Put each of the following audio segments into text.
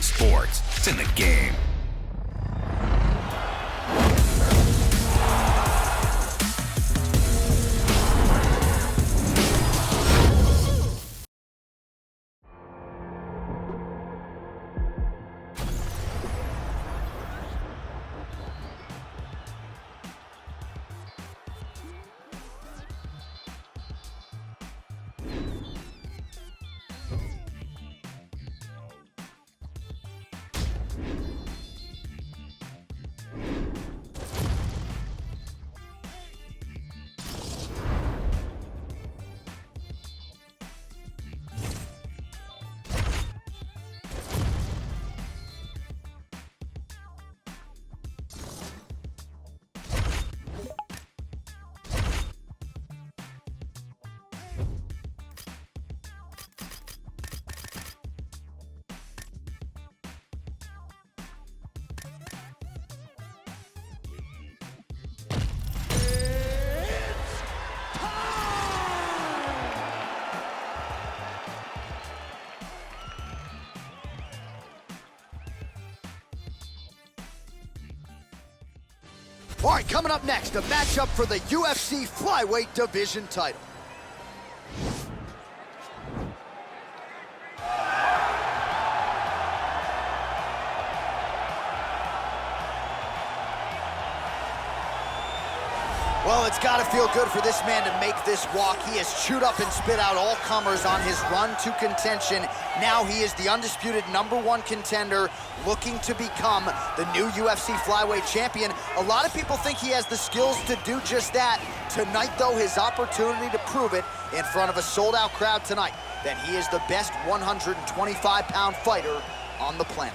sports. It's in the game. All right, coming up next, a matchup for the UFC flyweight division title. Well, it's got to feel good for this man to make this walk. He has chewed up and spit out all comers on his run to contention. Now he is the undisputed #1 contender, looking to become the new UFC flyweight champion. A lot of people think he has the skills to do just that. Tonight, though, his opportunity to prove it in front of a sold-out crowd tonight, that he is the best 125-pound fighter on the planet.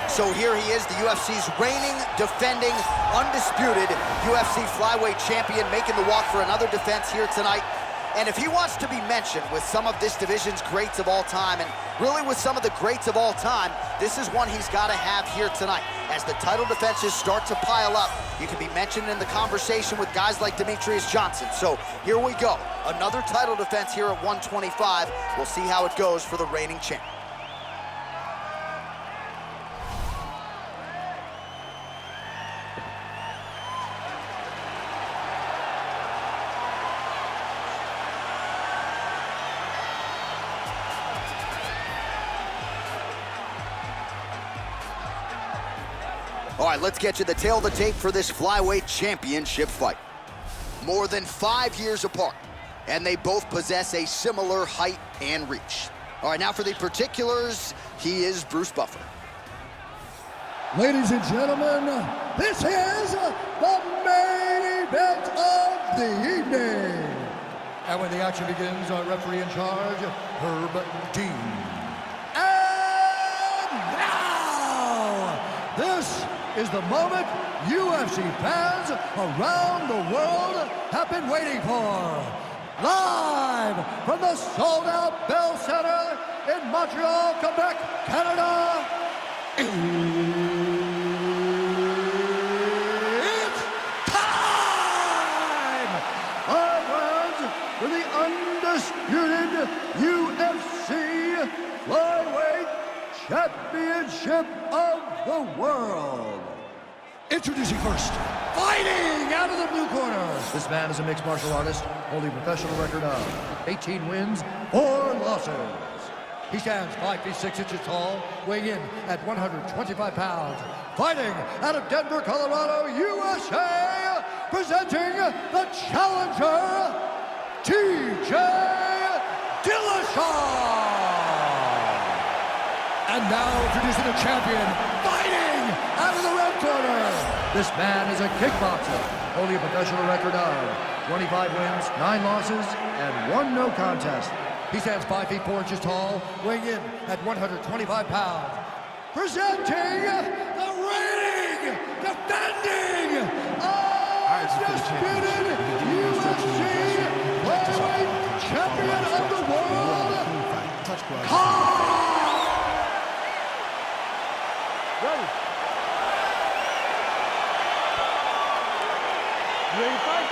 So here he is, the UFC's reigning, defending, undisputed UFC flyweight champion, making the walk for another defense here tonight. And if he wants to be mentioned with some of this division's greats of all time, and really with some of the greats of all time, this is one he's got to have here tonight. As the title defenses start to pile up, you can be mentioned in the conversation with guys like Demetrius Johnson. So here we go, another title defense here at 125. We'll see how it goes for the reigning champ. All right, let's get you the tail of the tape for this flyweight championship fight. More than 5 years apart, and they both possess a similar height and reach. All right, now for the particulars, he is Bruce Buffer. Ladies and gentlemen, this is the main event of the evening. And when the action begins, our referee in charge, Herb Dean. And now, this is the moment UFC fans around the world have been waiting for. Live from the sold-out Bell Center in Montreal, Quebec, Canada, it's time! Our friends, for the undisputed UFC Flyweight Championship of the World. Introducing first, fighting out of the blue corner. This man is a mixed martial artist, holding a professional record of 18 wins, 4 losses. He stands 5 feet 6 inches tall, weighing in at 125 pounds. Fighting out of Denver, Colorado, USA, presenting the challenger, TJ Dillashaw. And now introducing the champion, fighting out of the red corner. This man is a kickboxer, holding a professional record of 25 wins, 9 losses, and 1 no contest. He stands 5 feet 4 inches tall, weighing in at 125 pounds. Presenting the reigning, defending, undisputed UFC of the world, Comenta. Ready. You ready to fight?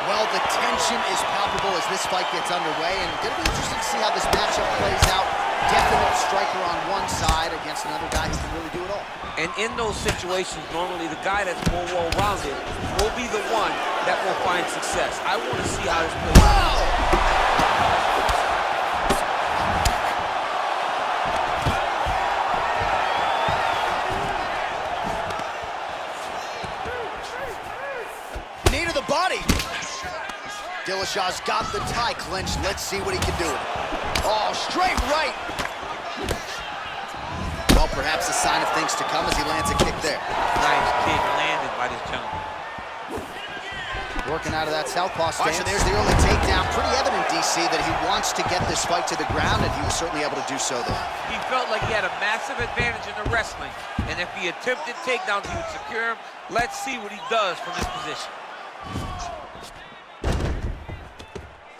Well, the tension is palpable as this fight gets underway, and it's going to be interesting to see how this matchup plays out. Definite striker on one side against another guy who can really do it all. And in those situations, normally the guy that's more well-rounded will be the one that will find success. I want to see how this plays out. Knee to the body. Dillashaw's got the tie clinched. Let's see what he can do. Oh, straight right. Well, perhaps a sign of things to come as he lands a kick there. Nice kick landed by this gentleman. Working out of that southpaw stance. Watch, there's the early takedown. Pretty evident, DC, that he wants to get this fight to the ground, and he was certainly able to do so there. He felt like he had a massive advantage in the wrestling, and if he attempted takedowns, he would secure him. Let's see what he does from this position.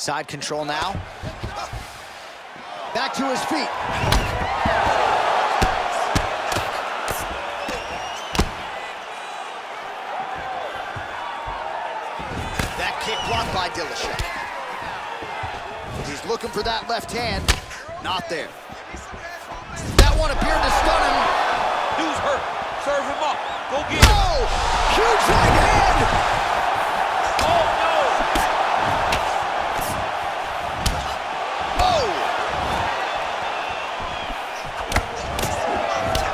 Side control now. Back to his feet. That kick blocked by Dillashaw. He's looking for that left hand. Not there. That one appeared to stun him. Dude's hurt. Serve him up. Go get him. Oh! Huge right hand! Oh, no! Oh!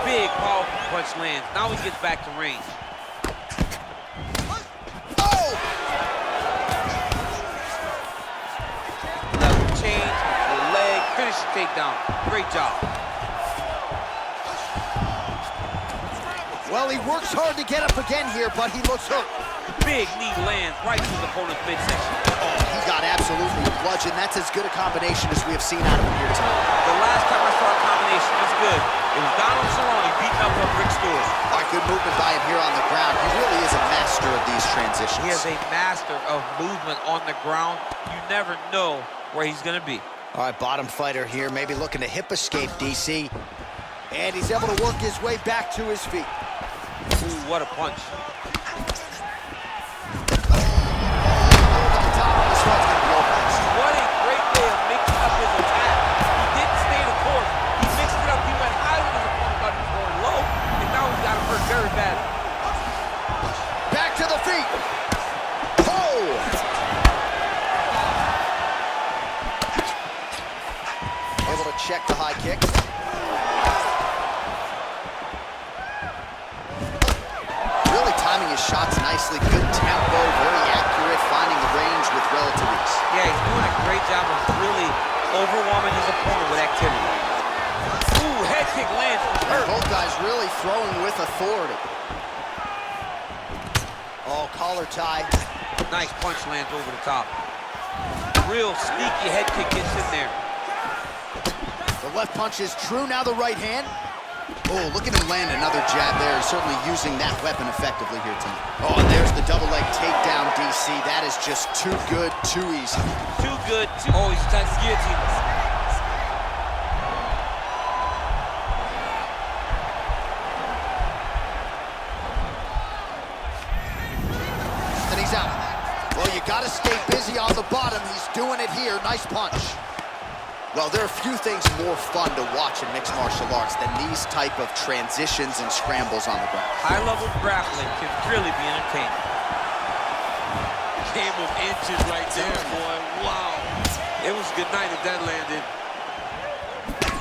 Big, powerful punch lands. Now he gets back to range. Oh! Level change, the leg, finish the takedown. Great job. Well, he works hard to get up again here, but he looks hurt. Big knee lands right to his opponent's midsection. Oh, he got absolutely bludgeoned. That's as good a combination as we have seen out of him here tonight. The last time I saw a combination this good, it was Donald Cerrone beating up on Rick Stewart. All right, good movement by him here on the ground. He really is a master of these transitions. He is a master of movement on the ground. You never know where he's going to be. All right, bottom fighter here, maybe looking to hip escape, DC. And he's able to work his way back to his feet. Ooh, what a punch. What a great way of mixing up his attack. He didn't stay the course. He mixed it up. He went high with his opponent, but he was going low. And now he's got him hurt very bad. Back to the feet. Oh! Able to check the high kick. Really timing his shots nicely. Good tempo, very accurate, finding the range with relative ease. Yeah, he's doing a great job of really overwhelming his opponent with activity. Ooh, head kick lands. And both guys really throwing with authority. Oh, collar tie. Nice punch lands over the top. Real sneaky head kick gets in there. The left punch is true. Now the right hand. Oh, look at him land another jab there. He's certainly using that weapon effectively here tonight. Oh, and there's the double leg takedown, DC. That is just too good, too easy. Too good, too... Oh, he's trying to guillotine. And he's out. Well, you got to stay busy on the bottom. He's doing it here. Nice punch. Well, there are few things more fun to watch in mixed martial arts than these type of transitions and scrambles on the ground. High-level grappling can really be entertaining. Game of inches right there, boy. Wow. It was good night if that landed.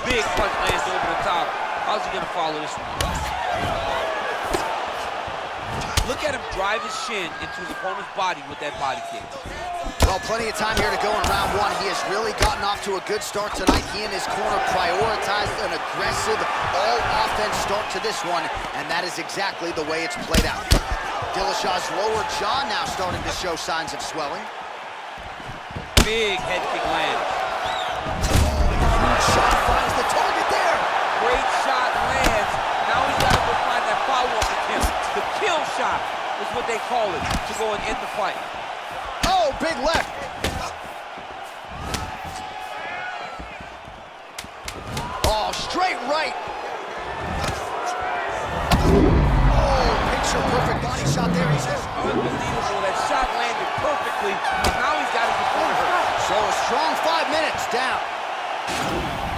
Big punch lands over the top. How's he going to follow this one? Look at him drive his shin into his opponent's body with that body kick. Well, plenty of time here to go in round one. He has really gotten off to a good start tonight. He and his corner prioritized an aggressive, all-offense start to this one, and that is exactly the way it's played out. Dillashaw's lower jaw now starting to show signs of swelling. Big head kick lands. Huge shot finds the target there. Great shot lands. Now he's got to go find that they call it, to go and end the fight. Oh, big left. Oh, straight right. Oh, picture-perfect body shot there, he says. Unbelievable. That shot landed perfectly, but now he's got it before her. So a strong 5 minutes down.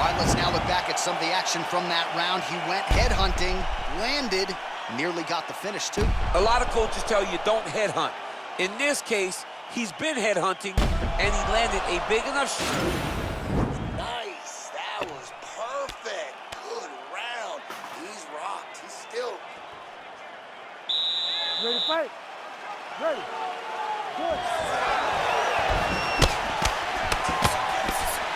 All right, let's now look back at some of the action from that round. He went headhunting, landed, nearly got the finish, too. A lot of coaches tell you don't headhunt. In this case, he's been headhunting, and he landed a big enough shot. Nice. That was perfect. Good round. He's rocked. He's still... Ready to fight? Ready. Good.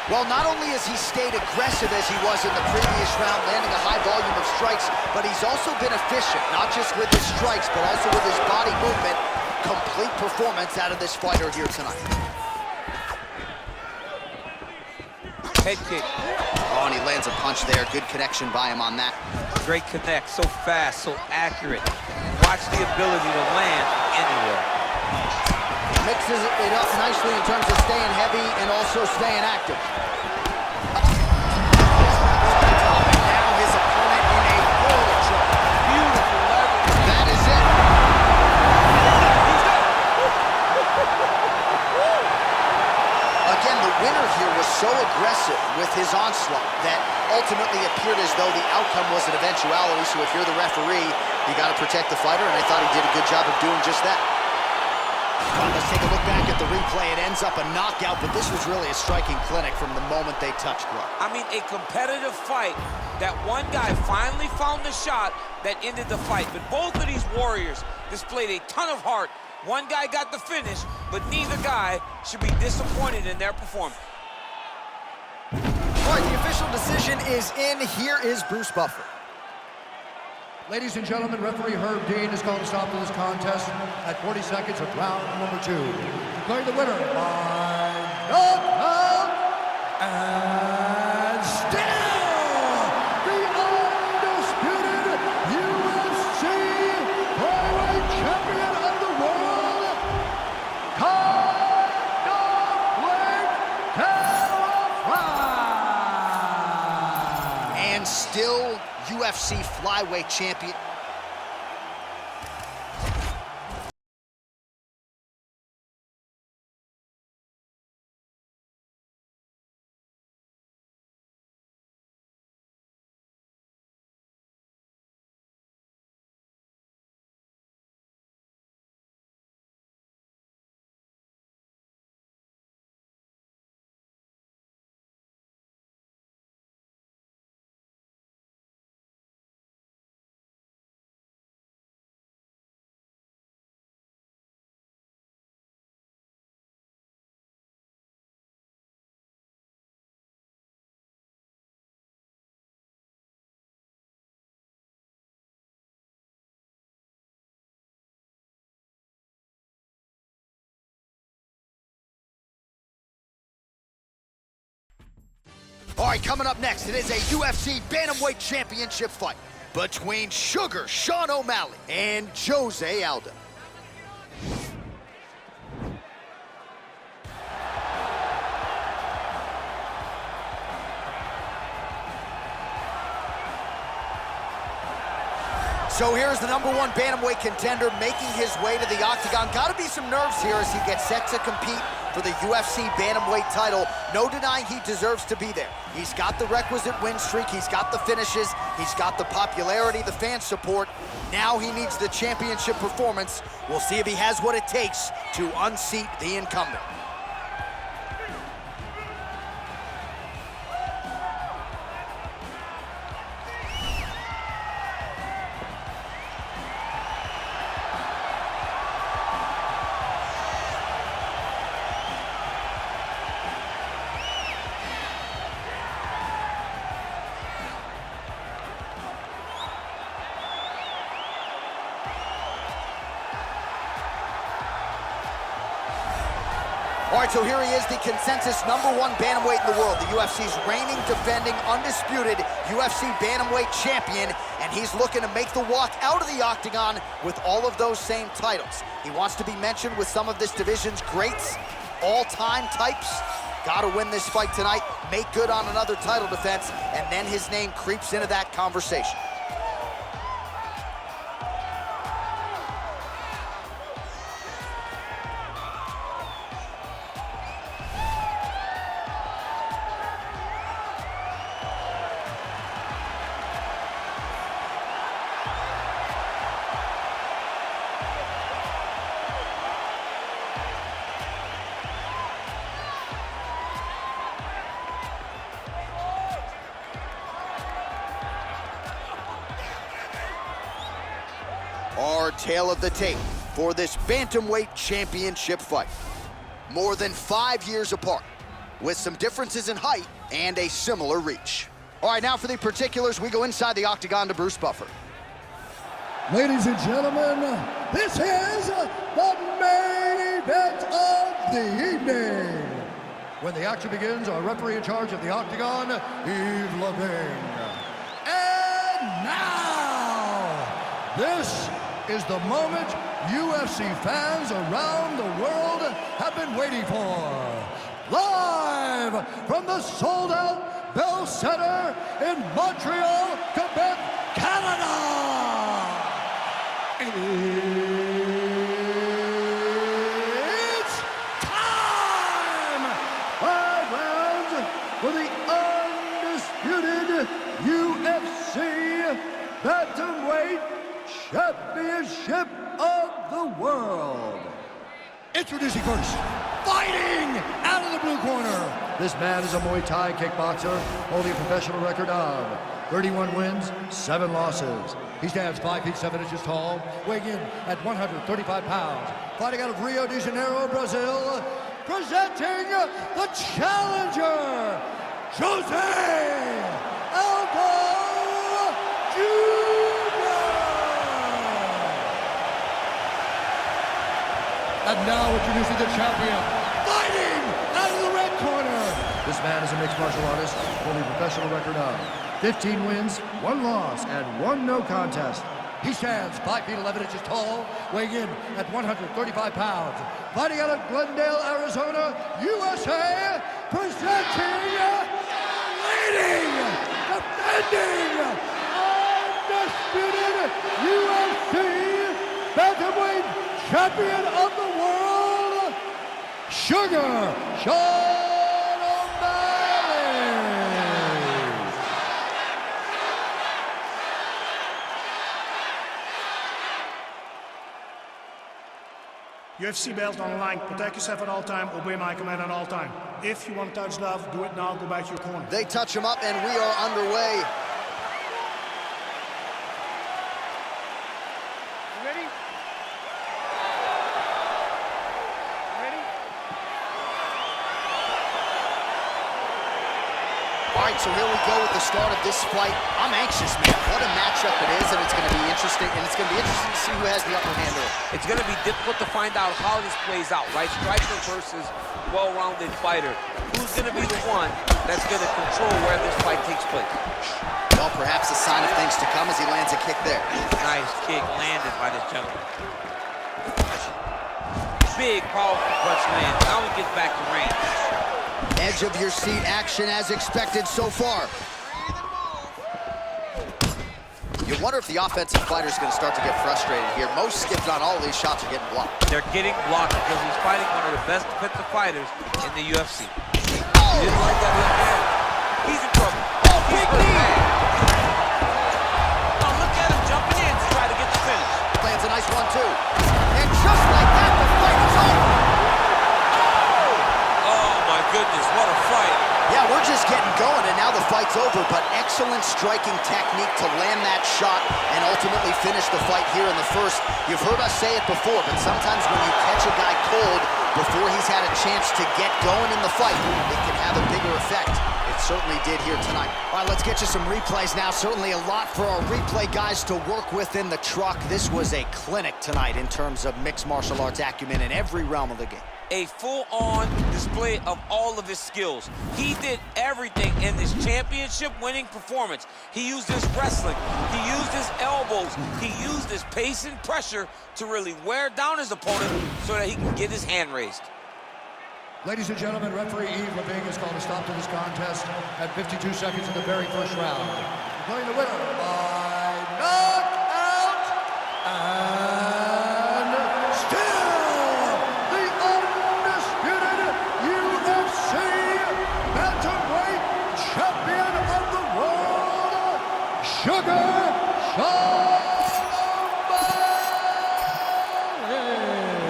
Well, not only has he stayed aggressive as he was in the previous round, landing a high volume of strikes, but he's also been efficient, not just with his strikes, but also with his body movement. Complete performance out of this fighter here tonight. Head kick. Oh, and he lands a punch there. Good connection by him on that. Great connect, so fast, so accurate. Watch the ability to land anywhere. Mixes it up nicely in terms of staying heavy and also staying active. Now his opponent in a world of trouble. Beautiful leverage. That is it. Again, the winner here was so aggressive with his onslaught that ultimately appeared as though the outcome was an eventuality. So if you're the referee, you got to protect the fighter, and I thought he did a good job of doing just that. All right, let's take a look back at the replay. It ends up a knockout, but this was really a striking clinic from the moment they touched ground. I mean, a competitive fight that one guy finally found the shot that ended the fight. But both of these warriors displayed a ton of heart. One guy got the finish, but neither guy should be disappointed in their performance. All right, the official decision is in. Here is Bruce Buffer. Ladies and gentlemen, referee Herb Dean has called a stop to this contest at 40 seconds of round number 2. Declaring the winner by knockout and still the undisputed UFC flyweight champion of the world, And still UFC flyweight champion. All right, coming up next, it is a UFC Bantamweight Championship fight between Sugar Sean O'Malley and Jose Aldo. So here's the #1 bantamweight contender making his way to the octagon. Got to be some nerves here as he gets set to compete for the UFC bantamweight title. No denying he deserves to be there. He's got the requisite win streak. He's got the finishes. He's got the popularity, the fan support. Now he needs the championship performance. We'll see if he has what it takes to unseat the incumbent. All right, so here he is, the consensus #1 bantamweight in the world, the UFC's reigning, defending, undisputed UFC bantamweight champion, and he's looking to make the walk out of the octagon with all of those same titles. He wants to be mentioned with some of this division's greats, all-time types. Got to win this fight tonight, make good on another title defense, and then his name creeps into that conversation. Our tale of the tape for this bantamweight championship fight. More than 5 years apart, with some differences in height and a similar reach. All right, now for the particulars, we go inside the octagon to Bruce Buffer. Ladies and gentlemen, this is the main event of the evening. When the action begins, our referee in charge of the octagon, Yves Levine. And now, this is the moment UFC fans around the world have been waiting for. Live from the sold-out Bell Center in Montreal, Quebec, Canada. It's time! 5 rounds for the undisputed UFC bantamweight championship of the world. Introducing first, fighting out of the blue corner. This man is a Muay Thai kickboxer holding a professional record of 31 wins, 7 losses. He stands 5 feet 7 inches tall, weighing in at 135 pounds. Fighting out of Rio de Janeiro, Brazil, presenting the challenger, Jose Aldo Jr. And now introducing the champion, fighting out of the red corner. This man is a mixed martial artist, holding a professional record of 15 wins, 1 loss, and 1 no contest. He stands 5 feet 11 inches tall, weighing in at 135 pounds. Fighting out of Glendale, Arizona, USA, presenting, leading, defending, undisputed UFC bantamweight champion of the world, Sugar Sean O'Malley. UFC belt on the line. Protect yourself at all time. Obey my command at all time. If you want to touch love, do it now. Go back to your corner. They touch him up, and we are underway. All right, so here we go with the start of this fight. I'm anxious, man. What a matchup it is, and it's going to be interesting. And it's going to be interesting to see who has the upper hand early. It's going to be difficult to find out how this plays out, right? Striker versus well-rounded fighter. Who's going to be the one that's going to control where this fight takes place? Well, perhaps a sign of things to come as he lands a kick there. Nice kick landed by this gentleman. Big, powerful punch lands. Now he gets back to range. Edge of your seat action as expected so far. You wonder if the offensive fighter is going to start to get frustrated here. Most skipped on all of these shots are getting blocked. They're getting blocked because he's fighting one of the best defensive fighters in the UFC. He didn't like that left hand. He's in trouble. Oh, big knee! Oh, look at him jumping in to try to get the finish. Lands a nice one, too. And just like that, the fight is over. Goodness, what a fight. Yeah, we're just getting going, and now the fight's over, but excellent striking technique to land that shot and ultimately finish the fight here in the first. You've heard us say it before, but sometimes when you catch a guy cold before he's had a chance to get going in the fight, it can have a bigger effect. It's certainly did here tonight. All right, let's get you some replays now. Certainly a lot for our replay guys to work with in the truck. This was a clinic tonight in terms of mixed martial arts acumen in every realm of the game. A full-on display of all of his skills. He did everything in this championship-winning performance. He used his wrestling, he used his elbows, he used his pace and pressure to really wear down his opponent so that he can get his hand raised. Ladies and gentlemen, referee Yves Leving has called a stop to this contest at 52 seconds in the very first round. Declaring the winner by knockout and still the undisputed UFC bantamweight champion of the world, Sugar Sean.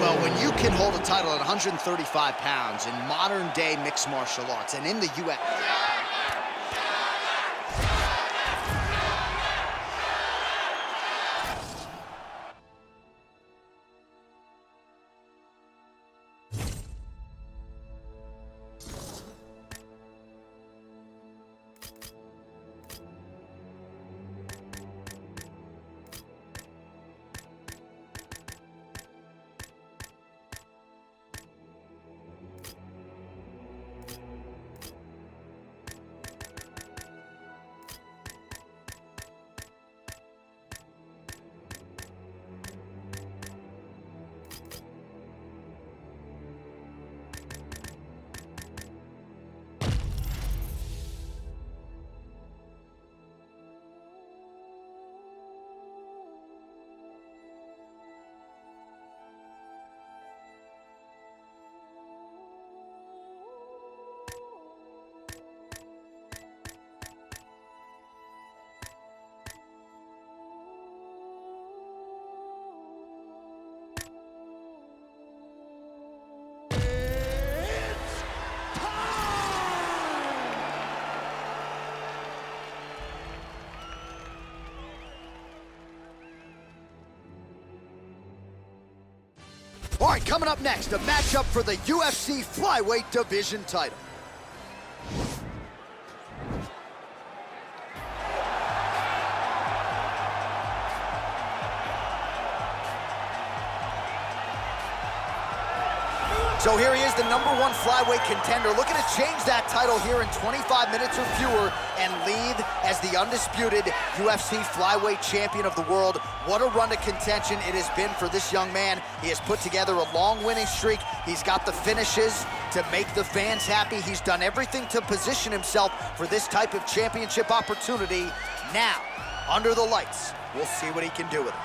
Well, when you can hold a title at 135 pounds in modern-day mixed martial arts and in the UFC... All right, coming up next, a matchup for the UFC flyweight division title. So here he is, the #1 flyweight contender, looking to change that title here in 25 minutes or fewer and lead as the undisputed UFC flyweight champion of the world. What a run to contention it has been for this young man. He has put together a long winning streak. He's got the finishes to make the fans happy. He's done everything to position himself for this type of championship opportunity. Now, under the lights, we'll see what he can do with it.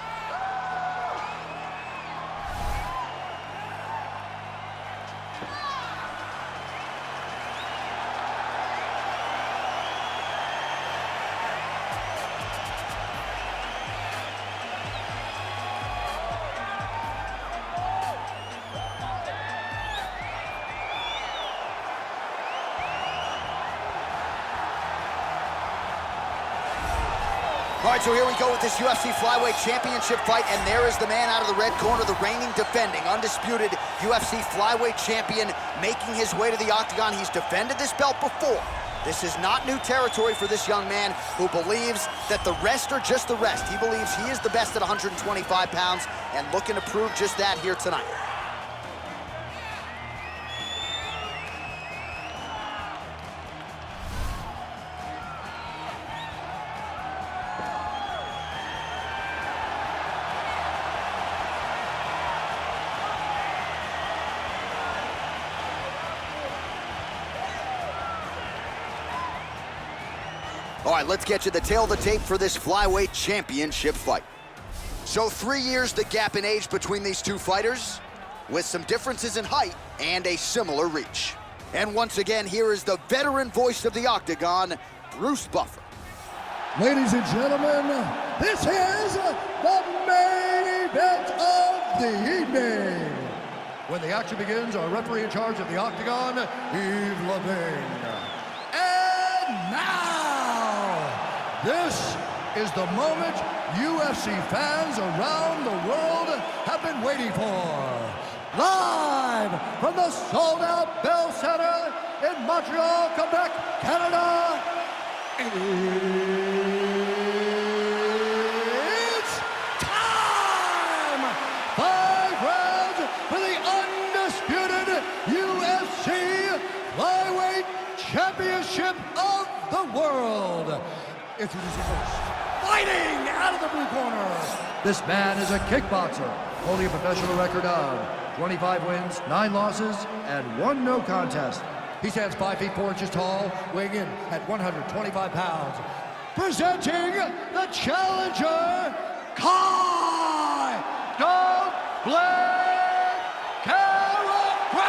All right, so here we go with this UFC flyweight championship fight, and there is the man out of the red corner, the reigning, defending, undisputed UFC flyweight champion, making his way to the octagon. He's defended this belt before. This is not new territory for this young man who believes that the rest are just the rest. He believes he is the best at 125 pounds and looking to prove just that here tonight. All right, let's get you the tail of the tape for this flyweight championship fight. So 3 years the gap in age between these two fighters, with some differences in height and a similar reach. And once again, here is the veteran voice of the octagon, Bruce Buffer. Ladies and gentlemen, this is the main event of the evening. When the action begins, our referee in charge of the octagon, Yves Leving. And now, this is the moment UFC fans around the world have been waiting for. Live from the sold-out Bell Center in Montreal, Quebec, Canada, it's time! 5 rounds for the undisputed UFC Flyweight Championship of the World. Introducing first, fighting out of the blue corner. This man is a kickboxer, holding a professional record of 25 wins, 9 losses, and 1 no contest. He stands 5 feet 4 inches tall, weighing in at 125 pounds. Presenting the challenger, Kai Don't Blame Carapace!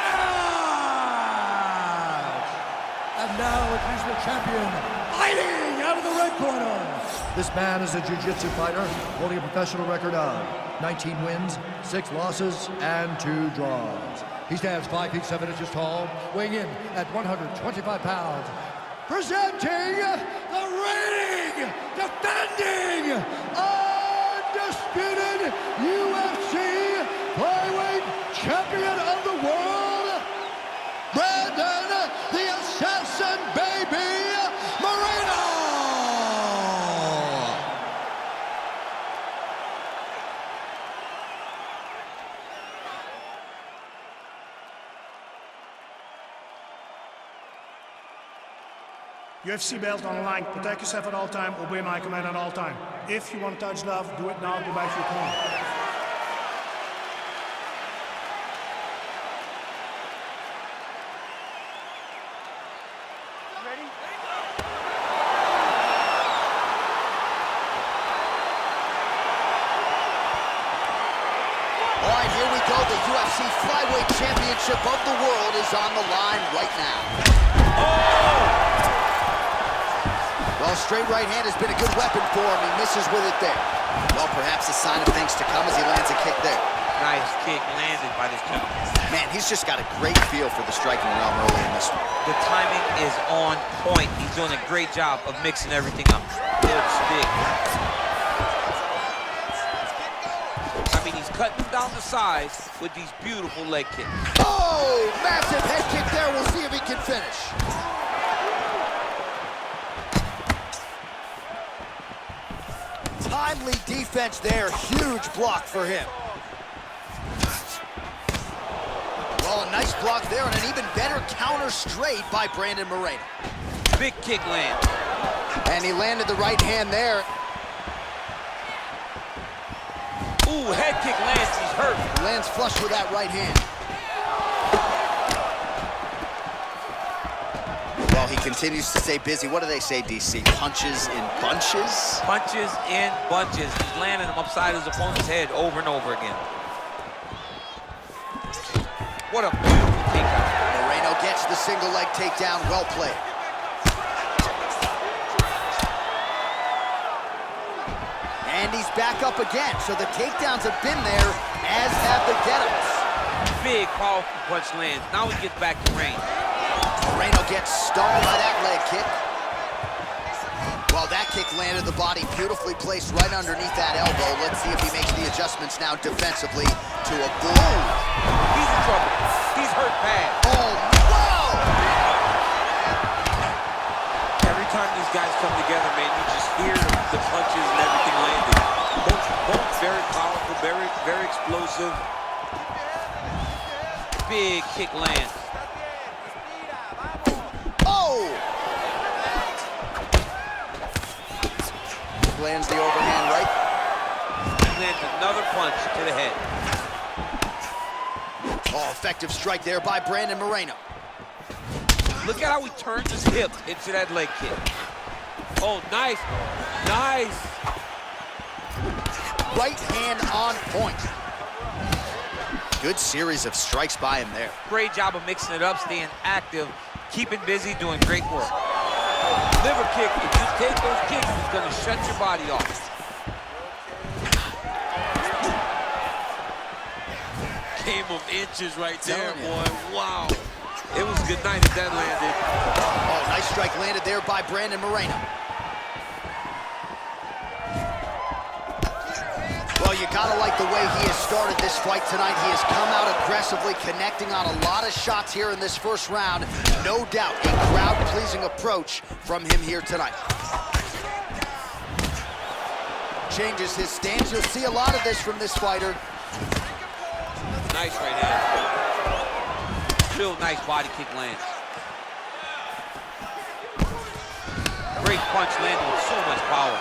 And now introducing the champion, fighting out of the red corner. This man is a jiu-jitsu fighter, holding a professional record of 19 wins, 6 losses, and 2 draws. He stands 5 feet 7 inches tall, weighing in at 125 pounds. Presenting the reigning, defending, undisputed UFC Flyweight Champion of the World, Brandon the Assassin Baby Moreno! UFC belt on the line. Protect yourself at all time. Obey my command at all time. If you want to touch love, do it now. Go back to your corner. All right, here we go. The UFC Flyweight Championship of the World is on the line right now. Well, straight right hand has been a good weapon for him. He misses with it there. Well, perhaps a sign of things to come as he lands a kick there. Nice kick landed by this gentleman. Man, he's just got a great feel for the striking realm early in this one. The timing is on point. He's doing a great job of mixing everything up. Good stick. I mean, he's cutting down the size with these beautiful leg kicks. Oh, massive head kick there. We'll see if he can finish. Timely defense there. Huge block for him. Well, a nice block there and an even better counter straight by Brandon Moreno. Big kick land. And he landed the right hand there. Ooh, head kick lands. He's hurt. He lands flush with that right hand. Well, he continues to stay busy. What do they say, DC? Punches in bunches? Punches in bunches. He's landing them upside his opponent's head over and over again. What a beautiful takedown. Moreno gets the single leg takedown. Well played. And he's back up again. So the takedowns have been there, as have the get-ups. Big, powerful punch lands. Now he gets back to range. Moreno gets stung by that leg kick. Well, that kick landed the body beautifully placed right underneath that elbow. Let's see if he makes the adjustments now defensively to a blow. He's in trouble. He's hurt bad. Oh, wow! Every time these guys come together, man, you just hear the punches and everything landing. Both very powerful, very explosive. Big kick lands. Oh! Lands the overhand right. Lands another punch to the head. Oh, effective strike there by Brandon Moreno. Look at how he turns his hip into that leg kick. Oh, nice. Nice. Right hand on point. Good series of strikes by him there. Great job of mixing it up, staying active, keeping busy, doing great work. Liver kick, if you take those kicks, it's gonna shut your body off. Game of inches right there, boy. Wow. It was a good night if that landed. Oh, nice strike landed there by Brandon Moreno. Well, you gotta like the way he has started this fight tonight. He has come out aggressively, connecting on a lot of shots here in this first round. No doubt a crowd-pleasing approach from him here tonight. Changes his stance. You'll see a lot of this from this fighter. Nice right hand. Real nice body kick lands. Great punch landed with so much power.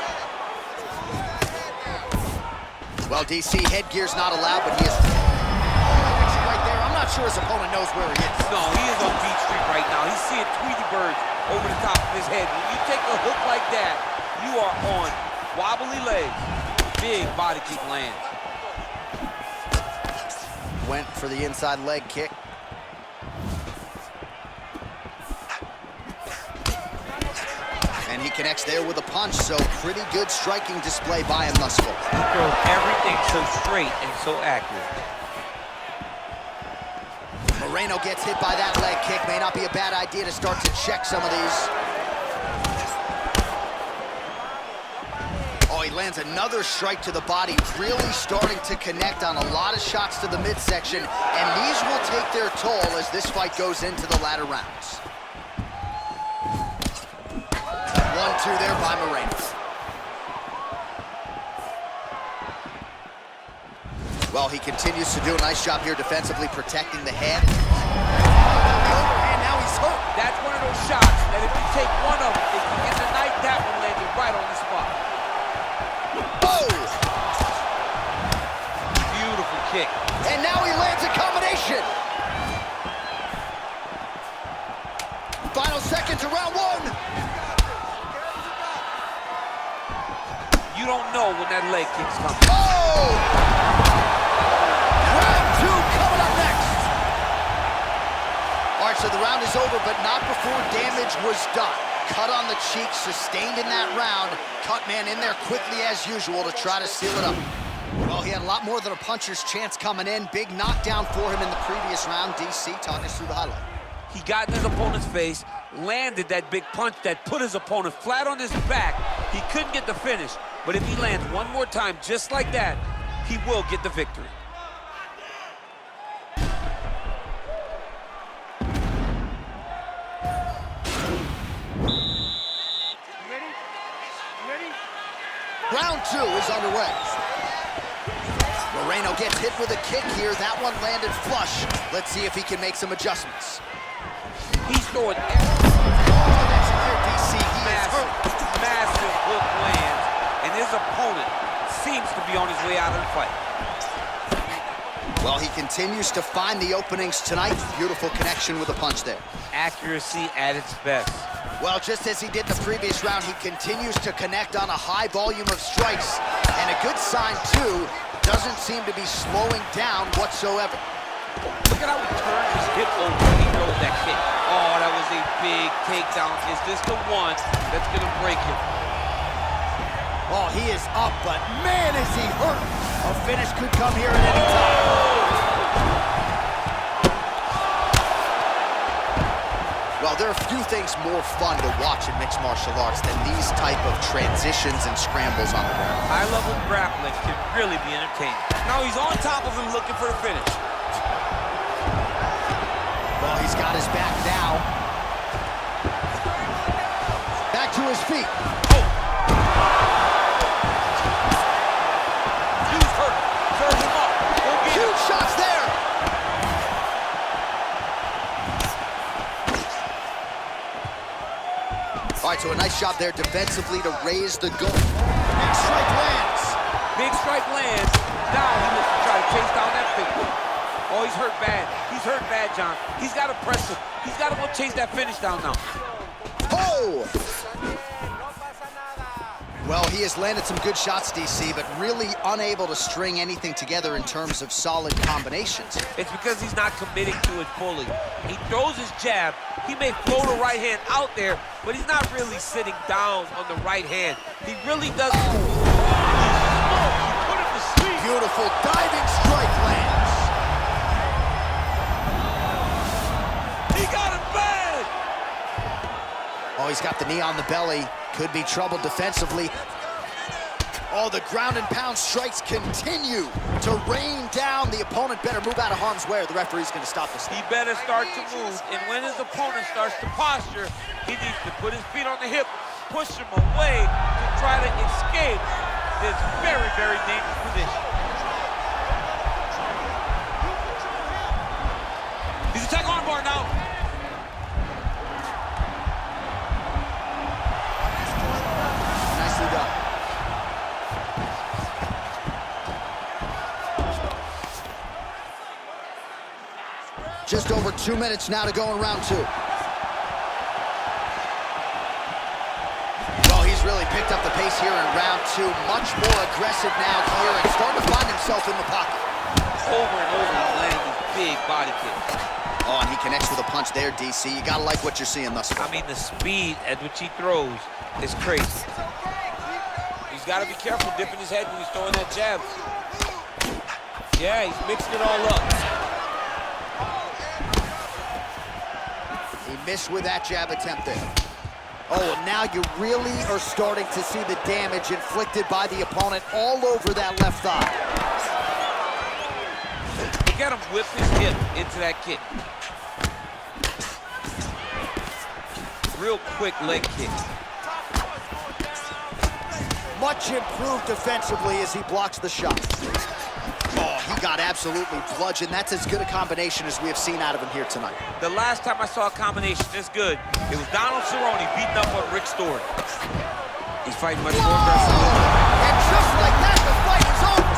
Well, DC, headgear's not allowed, but he is right there. I'm not sure his opponent knows where he is. No, he is on Beat Street right now. He's seeing Tweety birds over the top of his head. When you take a hook like that, you are on wobbly legs. Big body kick lands. Went for the inside leg kick. And he connects there with a punch, so pretty good striking display by him thus far. He throws everything so straight and so accurate. Moreno gets hit by that leg kick. May not be a bad idea to start to check some of these. Oh, he lands another strike to the body, really starting to connect on a lot of shots to the midsection, and these will take their toll as this fight goes into the latter rounds. 1-2 there by Moreno. Well, he continues to do a nice job here defensively, protecting the head. And now he's hurt. That's one of those shots that if you take one of them, if you get the knife, that one landed right on the spot. Oh! Beautiful kick. And now he lands a combination. Final seconds of round one. You don't know when that leg kick's coming. Oh! Round two coming up next. All right, so the round is over, but not before damage was done. Cut on the cheek, sustained in that round. Cut man in there quickly as usual to try to seal it up. Well, he had a lot more than a puncher's chance coming in. Big knockdown for him in the previous round. DC, talk us through the highlight. He got in his opponent's face, landed that big punch that put his opponent flat on his back. He couldn't get the finish, but if he lands one more time just like that, he will get the victory. Round two is underway. Moreno gets hit with a kick here. That one landed flush. Let's see if he can make some adjustments. He's throwing DC, he is hurt. massive hook lands, and his opponent seems to be on his way out of the fight. Well, he continues to find the openings tonight. Beautiful connection with a punch there. Accuracy at its best. Well, just as he did in the previous round, he continues to connect on a high volume of strikes. And a good sign, too, doesn't seem to be slowing down whatsoever. Look at how he turns his hip over when he throws that kick. Oh, that was a big takedown. Is this the one that's going to break him? Oh, he is up, but man, is he hurt. A finish could come here at any time. Well, there are few things more fun to watch in mixed martial arts than these type of transitions and scrambles on the ground. High-level grappling can really be entertaining. Now he's on top of him looking for the finish. Well, he's got his back now. Back to his feet. Oh! He's hurt. Serve him up. Go get him. Huge shots there. All right, so a nice job there defensively to raise the goal. Big strike lands. Big strike lands. Now he looks to try to chase down that victory. Oh, he's hurt bad. He's hurt bad, John. He's got to press him. He's got to go chase that finish down now. Oh! Well, he has landed some good shots, DC, but really unable to string anything together in terms of solid combinations. It's because he's not committing to it fully. He throws his jab. He may throw the right hand out there, but he's not really sitting down on the right hand. He really doesn't. He put him to sleep. Beautiful diving strike lands. He got him bad. Oh, he's got the knee on the belly. Could be trouble defensively. Oh, the ground and pound strikes continue to rain down. The opponent better move out of harm's way or the referee's going to stop this. He better start to move, and when his opponent starts to posture, he needs to put his feet on the hip, push him away to try to escape this very, very dangerous position. He's attacking armbar now. Nicely done. Just over 2 minutes now to go in round 2. Well, he's really picked up the pace here in round 2. Much more aggressive now here and starting to find himself in the pocket. Over and over, he's landing these big body kicks. Oh, and he connects with a punch there, DC. You gotta like what you're seeing thus far. I mean, the speed at which he throws is crazy. He's got to be careful dipping his head when he's throwing that jab. Yeah, he's mixing it all up. He missed with that jab attempt there. Oh, and now you really are starting to see the damage inflicted by the opponent all over that left thigh. Look at him whip his hip into that kick. Real quick leg kick. Much improved defensively as he blocks the shot. Oh, he got absolutely bludgeoned. That's as good a combination as we have seen out of him here tonight. The last time I saw a combination this good, it was Donald Cerrone beating up on Rick Story. He's fighting much more aggressively. And just like that, the fight is over.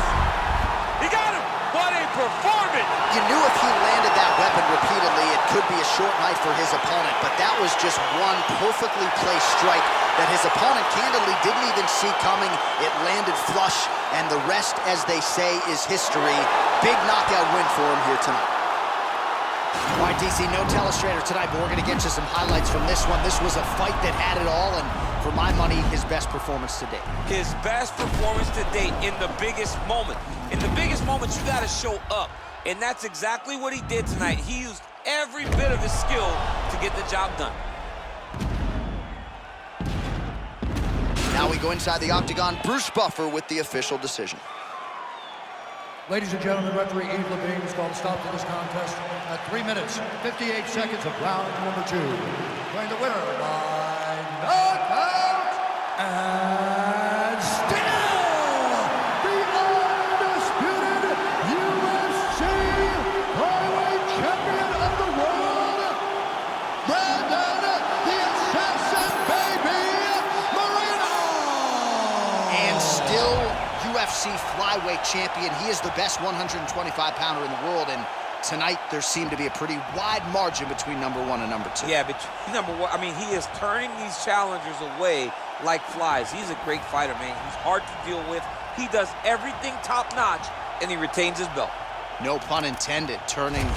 He got him! What a performance! You knew if he landed that weapon repeatedly, it could be a short night for his opponent, but that was just one perfectly placed strike that his opponent candidly didn't even see coming. It landed flush, and the rest, as they say, is history. Big knockout win for him here tonight. All right, DC, no telestrator tonight, but we're going to get you some highlights from this one. This was a fight that had it all, and for my money, his best performance to date. His best performance to date in the biggest moment. In the biggest moments, you got to show up, and that's exactly what he did tonight. He used every bit of his skill to get the job done. Now we go inside the octagon. Bruce Buffer with the official decision. Ladies and gentlemen, referee Yves Levine has called a stop to this contest at 3 minutes, 58 seconds of round number 2. Declaring the winner by knockout and still the undisputed UFC flyweight champion of the world, Brandon the Assassin Baby Moreno. And still UFC flyweight champion. He is the best 125-pounder in the world, and tonight there seemed to be a pretty wide margin between number 1 and number 2. Yeah, but number 1, I mean, he is turning these challengers away like flies. He's a great fighter, man. He's hard to deal with. He does everything top-notch, and he retains his belt. No pun intended, turning.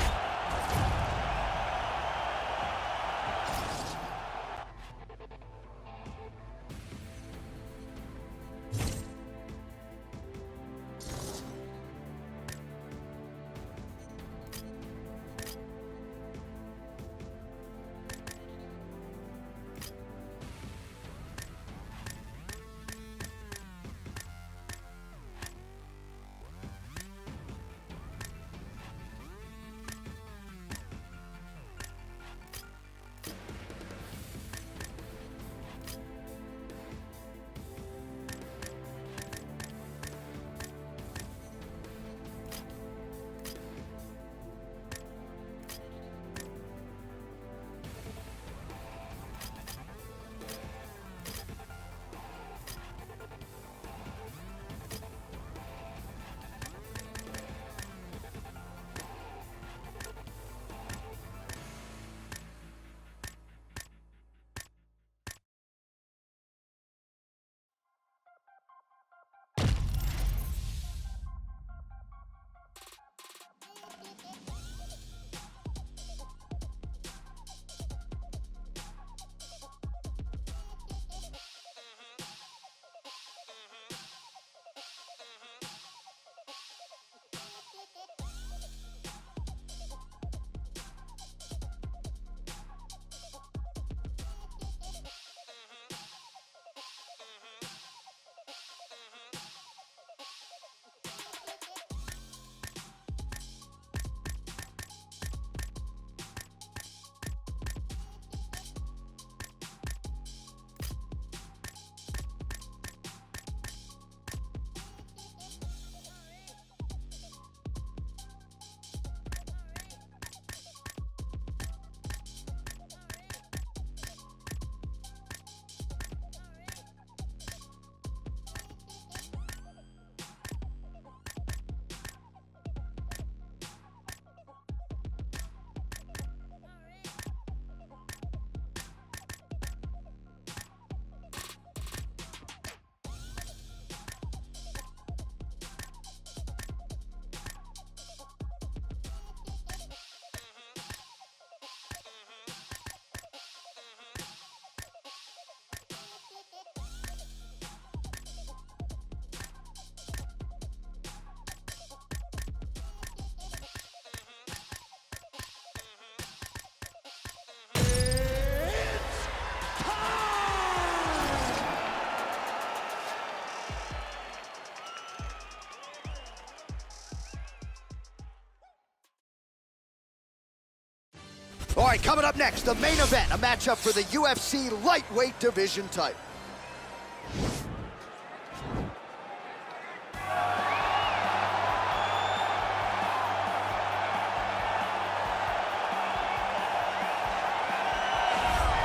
All right, coming up next, the main event, a matchup for the UFC lightweight division title.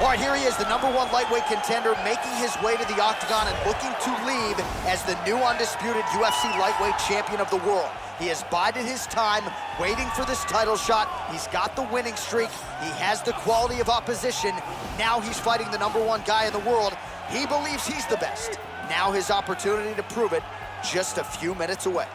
All right, here he is, the #1 lightweight contender, making his way to the octagon and looking to leave as the new undisputed UFC lightweight champion of the world. He has bided his time, waiting for this title shot. He's got the winning streak. He has the quality of opposition. Now he's fighting the #1 guy in the world. He believes he's the best. Now his opportunity to prove it, just a few minutes away.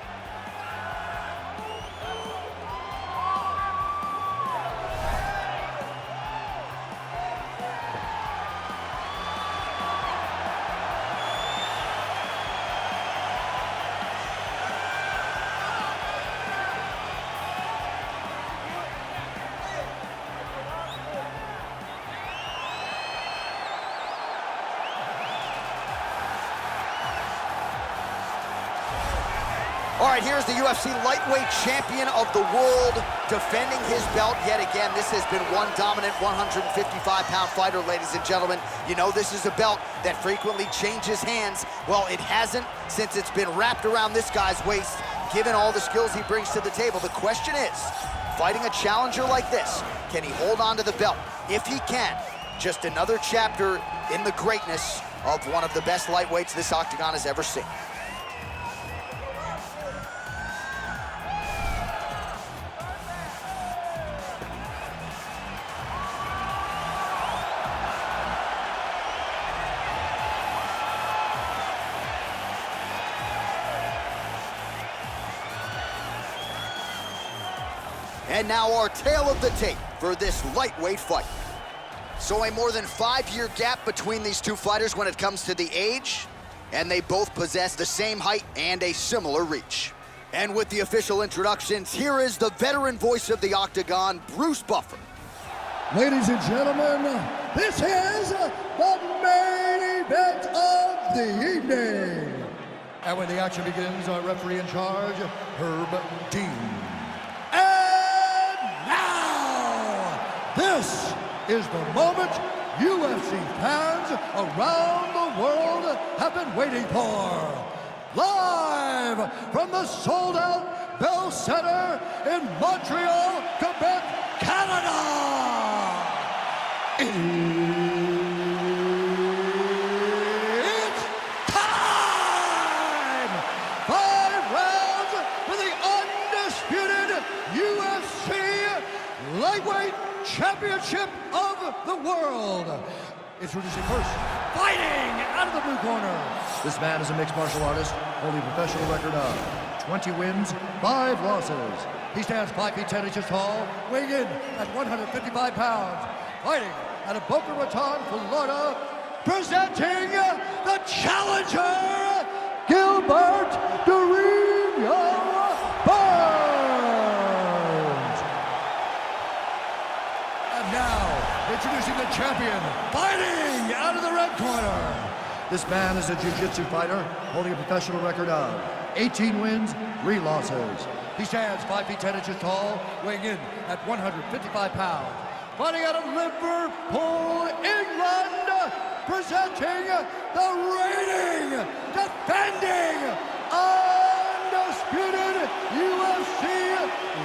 All right, here's the UFC lightweight champion of the world, defending his belt yet again. This has been one dominant 155-pound fighter, ladies and gentlemen. You know this is a belt that frequently changes hands. Well, it hasn't since it's been wrapped around this guy's waist, given all the skills he brings to the table. The question is, fighting a challenger like this, can he hold on to the belt? If he can, just another chapter in the greatness of one of the best lightweights this octagon has ever seen. And now our tale of the tape for this lightweight fight. So a more than 5-year gap between these two fighters when it comes to the age, and they both possess the same height and a similar reach. And with the official introductions, here is the veteran voice of the octagon, Bruce Buffer. Ladies and gentlemen, this is the main event of the evening. And when the action begins, our referee in charge, Herb Dean. And now, this is the moment UFC fans around the world have been waiting for. Live from the sold-out Bell Center in Montreal, Quebec, Canada. It's time! 5 rounds for the undisputed UFC Lightweight Championship of the World. Introducing first, fighting out of the blue corner. This man is a mixed martial artist, holding a professional record of 20 wins, 5 losses. He stands 5 feet 10 inches tall, weighing in at 155 pounds. Fighting out of Boca Raton, Florida, presenting the challenger, Gilbert Durinho Burns. And now, introducing the champion, fighting out of the red corner. This man is a jiu-jitsu fighter, holding a professional record of 18 wins, 3 losses. He stands 5 feet 10 inches tall, weighing in at 155 pounds. Fighting out of Liverpool, England, presenting the reigning, defending, undisputed UFC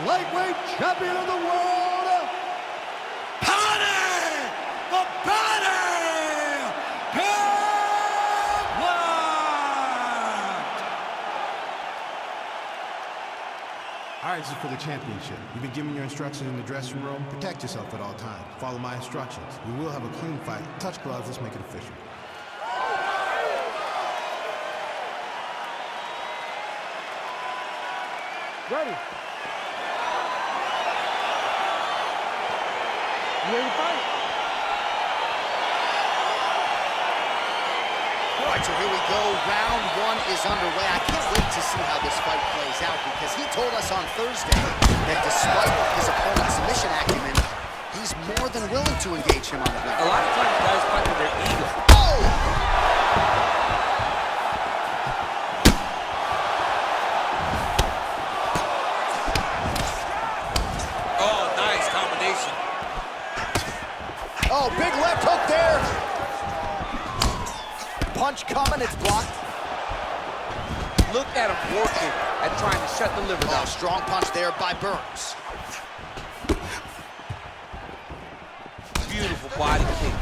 lightweight champion of the world, Paddy the Baddy Pimblett! All right, this is for the championship. You've been given your instructions in the dressing room. Protect yourself at all times. Follow my instructions. We will have a clean fight. Touch gloves. Let's make it official. Ready. You ready to fight? All right, so here we go. Round 1 is underway. I can't wait to see how this fight plays out because he told us on Thursday that despite his opponent's submission acumen, he's more than willing to engage him on the ground. A lot of times guys fight with their ego. Oh! Oh, nice combination. coming, it's blocked. Look at him working at trying to shut the liver down. Oh, strong punch there by Burns. Beautiful body kick.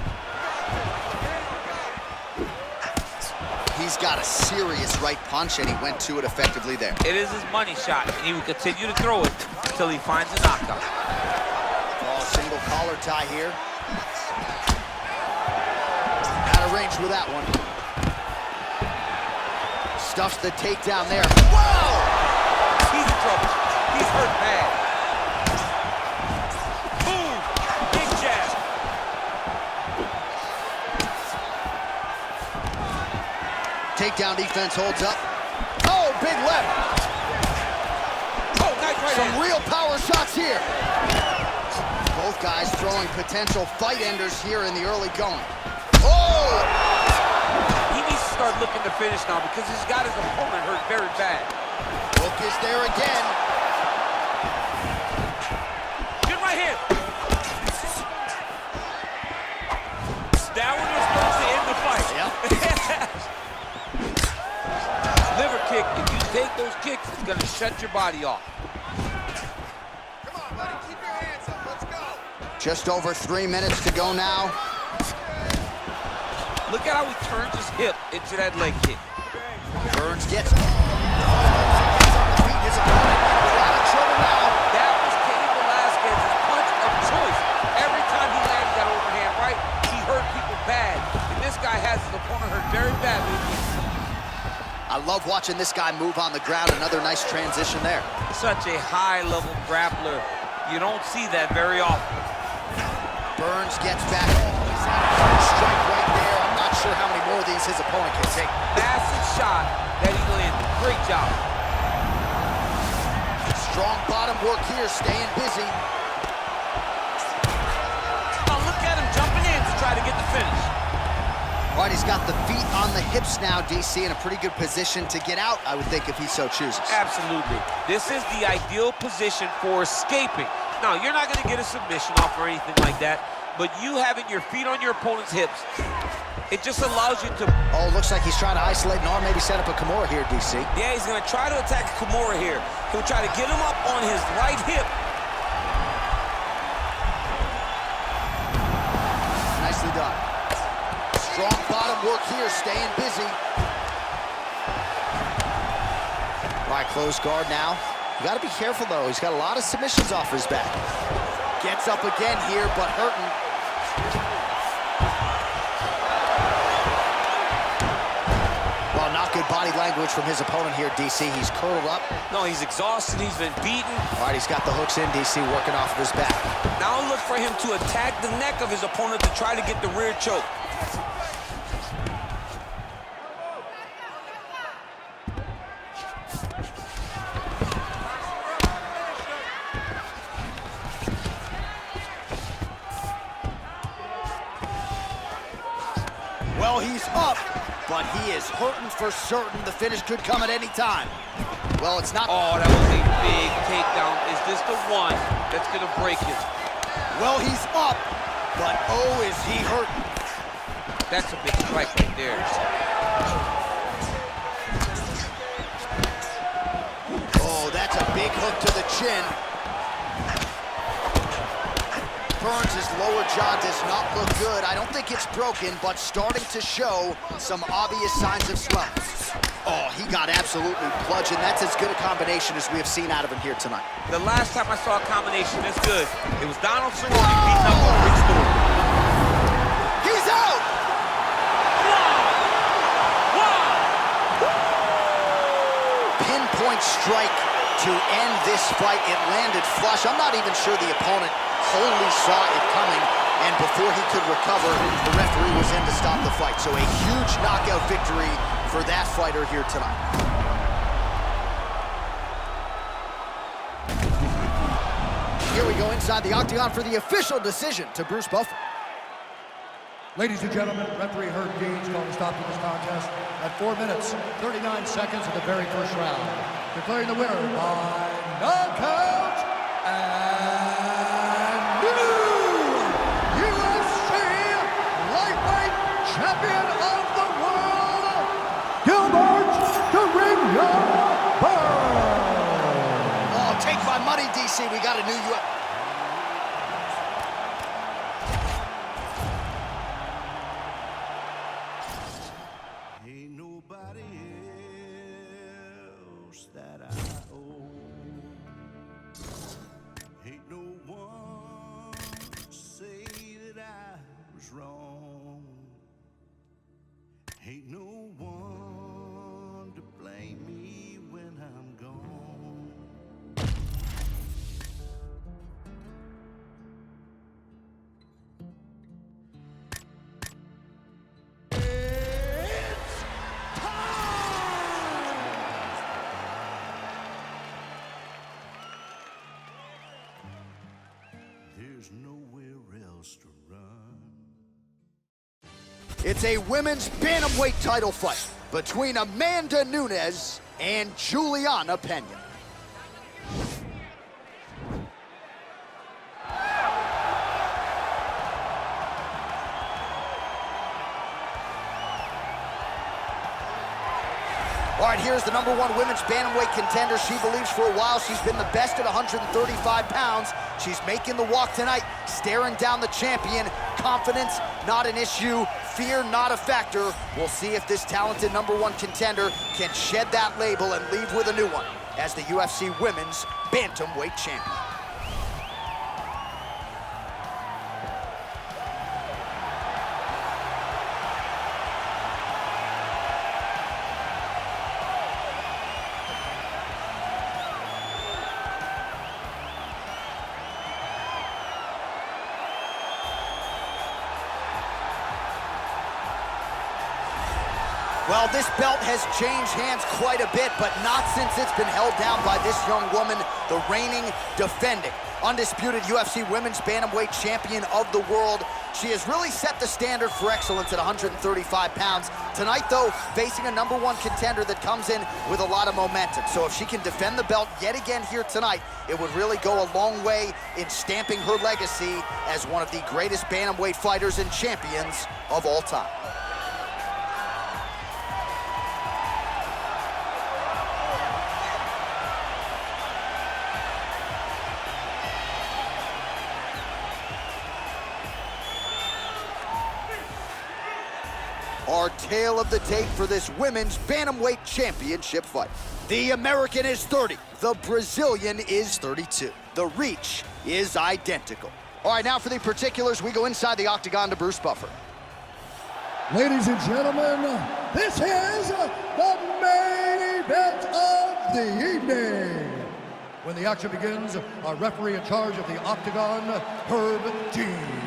He's got a serious right punch, and he went to it effectively there. It is his money shot, and he will continue to throw it until he finds a knockout. Oh, single collar tie here. Out of range with that one. Stuffs the takedown there. Whoa! He's in trouble. He's hurt bad. Boom! Big jab. Takedown defense holds up. Oh, big left. Oh, nice right Some hand. real power shots here. Both guys throwing potential fight enders here in the early going. Oh! He needs to start looking to finish now because he's got his opponent hurt very bad. Hook is there again. Good right hand. That one was supposed to end the fight. Yep. Liver kick, if you take those kicks, it's going to shut your body off. Come on, buddy. Keep your hands up. Let's go. Just over 3 minutes to go now. Look at how he turns his hip into that leg kick. Burns gets beat his opponent into a lot of trouble now. That was Cain Velasquez's punch of choice. Every time he landed that overhand right, he hurt people bad. And this guy has his opponent hurt very badly. I love watching this guy move on the ground. Another nice transition there. Such a high-level grappler. You don't see that very often. Burns gets back. He's had a hard strike right there. I'm not sure how many more of these his opponent can take. Massive shot that he landed. Great job. Strong bottom work here, staying busy. Now look at him jumping in to try to get the finish. All right, he's got the feet on the hips now, DC, in a pretty good position to get out, I would think, if he so chooses. Absolutely. This is the ideal position for escaping. Now, you're not going to get a submission off or anything like that, but you having your feet on your opponent's hips, it just allows you to... Oh, looks like he's trying to isolate an arm, maybe set up a Kimura here, DC. Yeah, he's going to try to attack Kimura here. He'll try to get him up on his right hip. Nicely done. Strong bottom work here, staying busy. Right, close guard now. You got to be careful, though. He's got a lot of submissions off his back. Gets up again here, but hurting. Well, not good body language from his opponent here, DC. He's curled up. No, he's exhausted. He's been beaten. All right, he's got the hooks in, DC, working off of his back. Now look for him to attack the neck of his opponent to try to get the rear choke. Well, he's up, but he is hurting for certain. The finish could come at any time. Well, it's not... Oh, that was a big takedown. Is this the one that's going to break him? Well, he's up, but oh, is he hurting. That's a big strike right there. Oh, that's a big hook to the chin. Burns' lower jaw does not look good. I don't think it's broken, but starting to show some obvious signs of swelling. Oh, he got absolutely bludgeoned. That's as good a combination as we have seen out of him here tonight. The last time I saw a combination this good, it was Donald Cerrone beating up on Rick Stewart. He's out! Pinpoint strike to end this fight. It landed flush. I'm not even sure the opponent wholly saw it coming, and before he could recover, the referee was in to stop the fight. So a huge knockout victory for that fighter here tonight. Here we go inside the octagon for the official decision to Bruce Buffer. Ladies and gentlemen, referee Herb Dean's going to stop to this contest at 4 minutes, 39 seconds of the very first round. Declaring the winner by knockout and new UFC lightweight champion of the world, morning, DC. We got a new UFC. Ain't nobody else that I owe. Ain't no one to say that I was wrong. Ain't no one to blame me when I'm gone. There's nowhere else to run. It's a women's bantamweight title fight between Amanda Nunes and Juliana Pena. All right, here's the #1 women's bantamweight contender. She believes for a while she's been the best at 135 pounds. She's making the walk tonight, staring down the champion. Confidence, not an issue. Fear, not a factor. We'll see if this talented #1 contender can shed that label and leave with a new one as the UFC Women's Bantamweight Champion. Well, this belt has changed hands quite a bit, but not since it's been held down by this young woman, the reigning, defending, undisputed UFC Women's Bantamweight Champion of the world. She has really set the standard for excellence at 135 pounds. Tonight, though, facing a #1 contender that comes in with a lot of momentum. So if she can defend the belt yet again here tonight, it would really go a long way in stamping her legacy as one of the greatest bantamweight fighters and champions of all time. Our tale of the tape for this women's bantamweight championship fight. The American is 30, the Brazilian is 32. The reach is identical. All right, now for the particulars, we go inside the octagon to Bruce Buffer. Ladies and gentlemen, this is the main event of the evening. When the action begins, our referee in charge of the octagon, Herb Dean.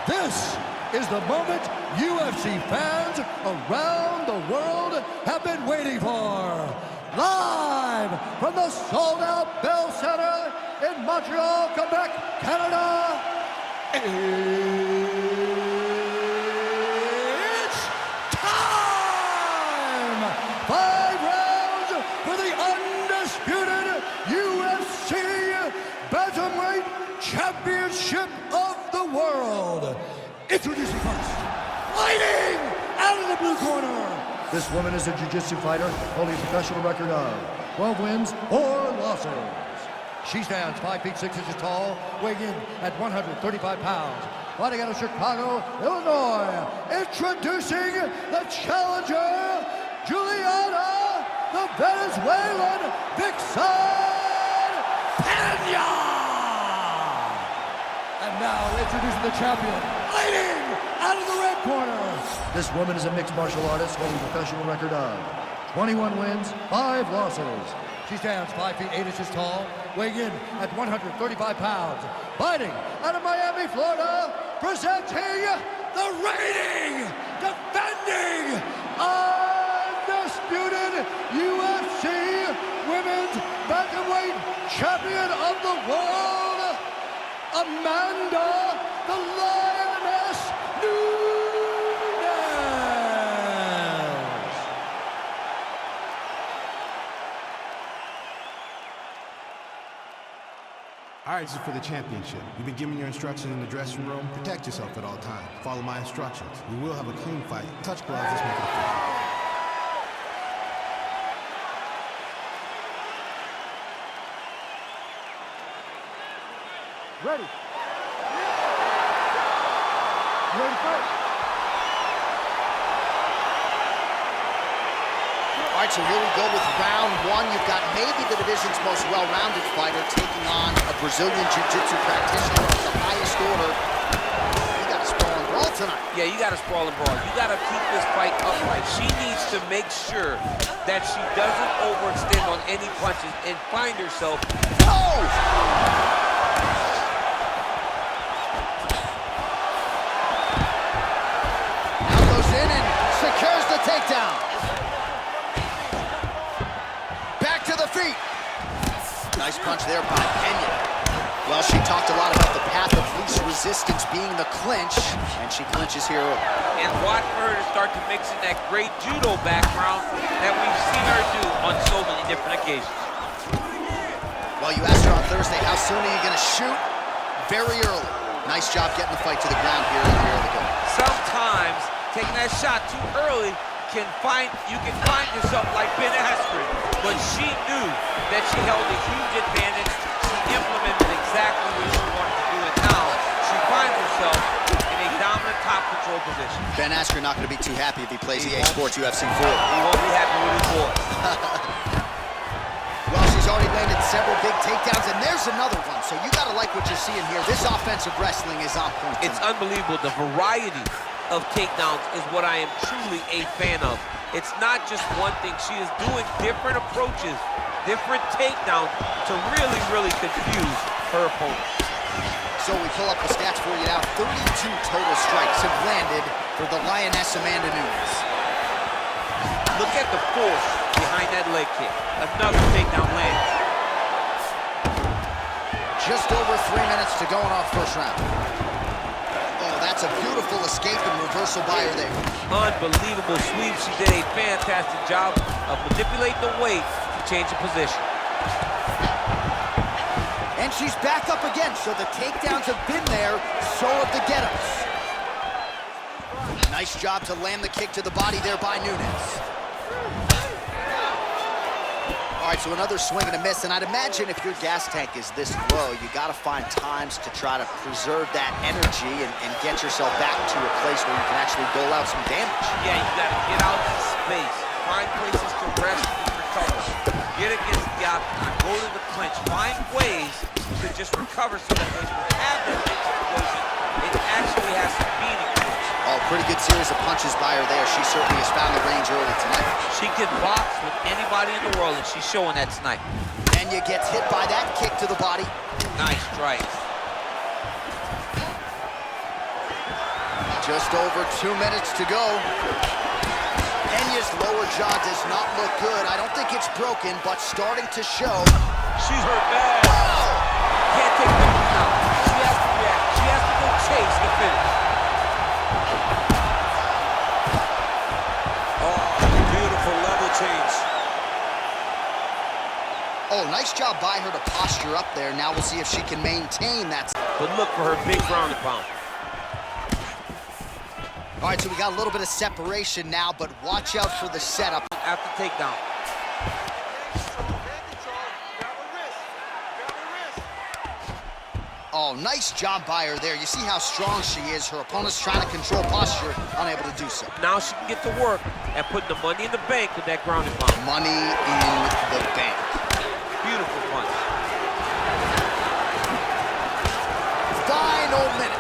This is the moment UFC fans around the world have been waiting for. Live from the sold-out Bell Center in Montreal, Quebec, Canada, it's time! 5 rounds for the undisputed UFC Bantamweight Championship of the world. Introducing first, fighting out of the blue corner. This woman is a jiu-jitsu fighter holding a professional record of 12 wins, 4 losses. She stands 5 feet 6 inches tall, weighing in at 135 pounds. Fighting out of Chicago, Illinois. Introducing the challenger, Juliana, the Venezuelan Vixen Pena. And now introducing the champion, fighting out of the red corner. This woman is a mixed martial artist holding a professional record of 21 wins, 5 losses. She stands 5 feet 8 inches tall, weighing in at 135 pounds. Fighting out of Miami, Florida, presenting the reigning, defending, undisputed UFC Women's Bantamweight Champion of the world, Amanda the Lioness Nunes. All right, this is for the championship. You've been given your instructions in the dressing room. Protect yourself at all times. Follow my instructions. We will have a clean fight. Touch gloves, let's make it official. Ready. You ready to fight? All right, so here we go with round one. You've got maybe the division's most well-rounded fighter taking on a Brazilian Jiu-Jitsu practitioner of the highest order. You got to sprawl and brawl tonight. Yeah, you got to sprawl and brawl. You got to keep this fight upright. She needs to make sure that she doesn't overextend on any punches and find herself. Oh! Now goes in and secures the takedown. Back to the feet. Nice punch there by Pena. Well, she talked a lot about the path of least resistance being the clinch, and she clinches here early. And watch for her to start to mix in that great judo background that we've seen her do on so many different occasions. Well, you asked her on Thursday, how soon are you going to shoot? Very early. Nice job getting the fight to the ground here in the early going. Sometimes taking that shot too early you can find yourself like Ben Askren, but she knew that she held a huge advantage. She implemented exactly what she wanted to do, and now she finds herself in a dominant top control position. Ben Askren not going to be too happy if he plays EA Sports UFC 4. He won't be happy with his boy. Well, she's already landed several big takedowns, and there's another one. So you got to like what you're seeing here. This offensive wrestling is on point. It's unbelievable. The variety of takedowns is what I am truly a fan of. It's not just one thing. She is doing different approaches, different takedowns to really, really confuse her opponent. So we pull up the stats for you now. 32 total strikes have landed for the Lioness Amanda Nunes. Look at the force behind that leg kick. Another takedown lands. Just over 3 minutes to go in our first round. Oh, that's a beautiful escape and reversal by her there. Unbelievable sweep. She did a fantastic job of manipulating the weight to change the position. And she's back up again, so the takedowns have been there, so have the get-ups. Nice job to land the kick to the body there by Nunes. All right, so another swing and a miss, and I'd imagine if your gas tank is this low, you got to find times to try to preserve that energy and get yourself back to a place where you can actually dole out some damage. Yeah, you got to get out in space, find places to rest and recover. Get against the octagon, go to the clinch, find ways to just recover so that when you have that big situation, it actually has some meaning. Oh, pretty good series of punches by her there. She certainly has found the range early tonight. She can box with anybody in the world, and she's showing that tonight. And you get hit by that kick to the body. Nice strike. Just over 2 minutes to go. Pena's lower jaw does not look good. I don't think it's broken, but starting to show. She's hurt bad. Can't take that now. She has to react. She has to go chase the finish. Oh, nice job by her to posture up there. Now we'll see if she can maintain that. But look for her big ground and pound. All right, so we got a little bit of separation now, but watch out for the setup. After takedown. Oh, nice job by her there. You see how strong she is. Her opponent's trying to control posture, unable to do so. Now she can get to work and put the money in the bank with that ground and pound. Money in the bank. Beautiful punch. Final minute.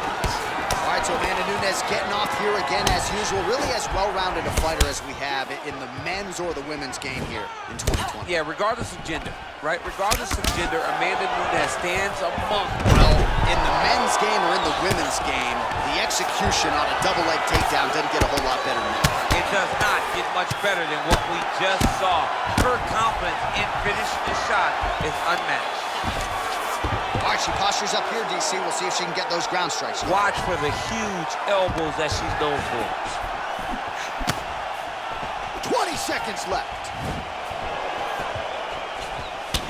All right, so Amanda Nunes getting off here again as usual. Really as well-rounded a fighter as we have in the men's or the women's game here in 2020. Yeah, regardless of gender, right? Regardless of gender, Amanda Nunes stands among. Well, in the men's game or in the women's game, the execution on a double leg takedown doesn't get a whole lot better than that. It does not get much better than what we just saw. Her confidence in finishing the shot is unmatched. All right, she postures up here, DC. We'll see if she can get those ground strikes. Watch for the huge elbows that she's known for. 20 seconds left.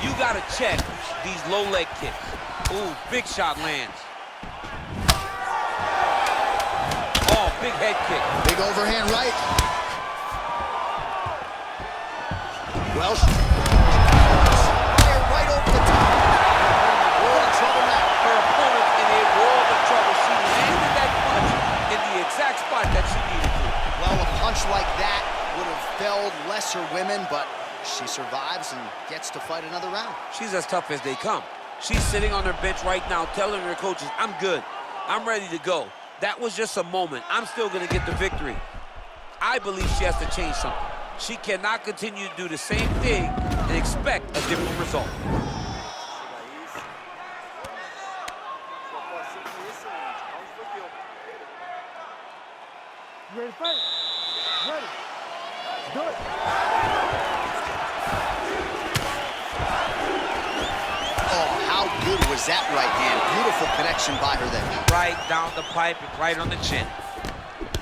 You gotta check these low leg kicks. Ooh, big shot lands. Oh, big head kick. Big overhand right. Well, right over the top. We're in trouble now. Her opponent punch like that would have felled lesser women, but she survives and gets to fight another round. She's as tough as they come. She's sitting on her bench right now telling her coaches, I'm good. I'm ready to go. That was just a moment. I'm still going to get the victory. I believe she has to change something. She cannot continue to do the same thing and expect a different result. You ready to fight? Ready. Let's do it. Oh, how good was that right hand? Beautiful connection by her there. Right down the pipe and right on the chin.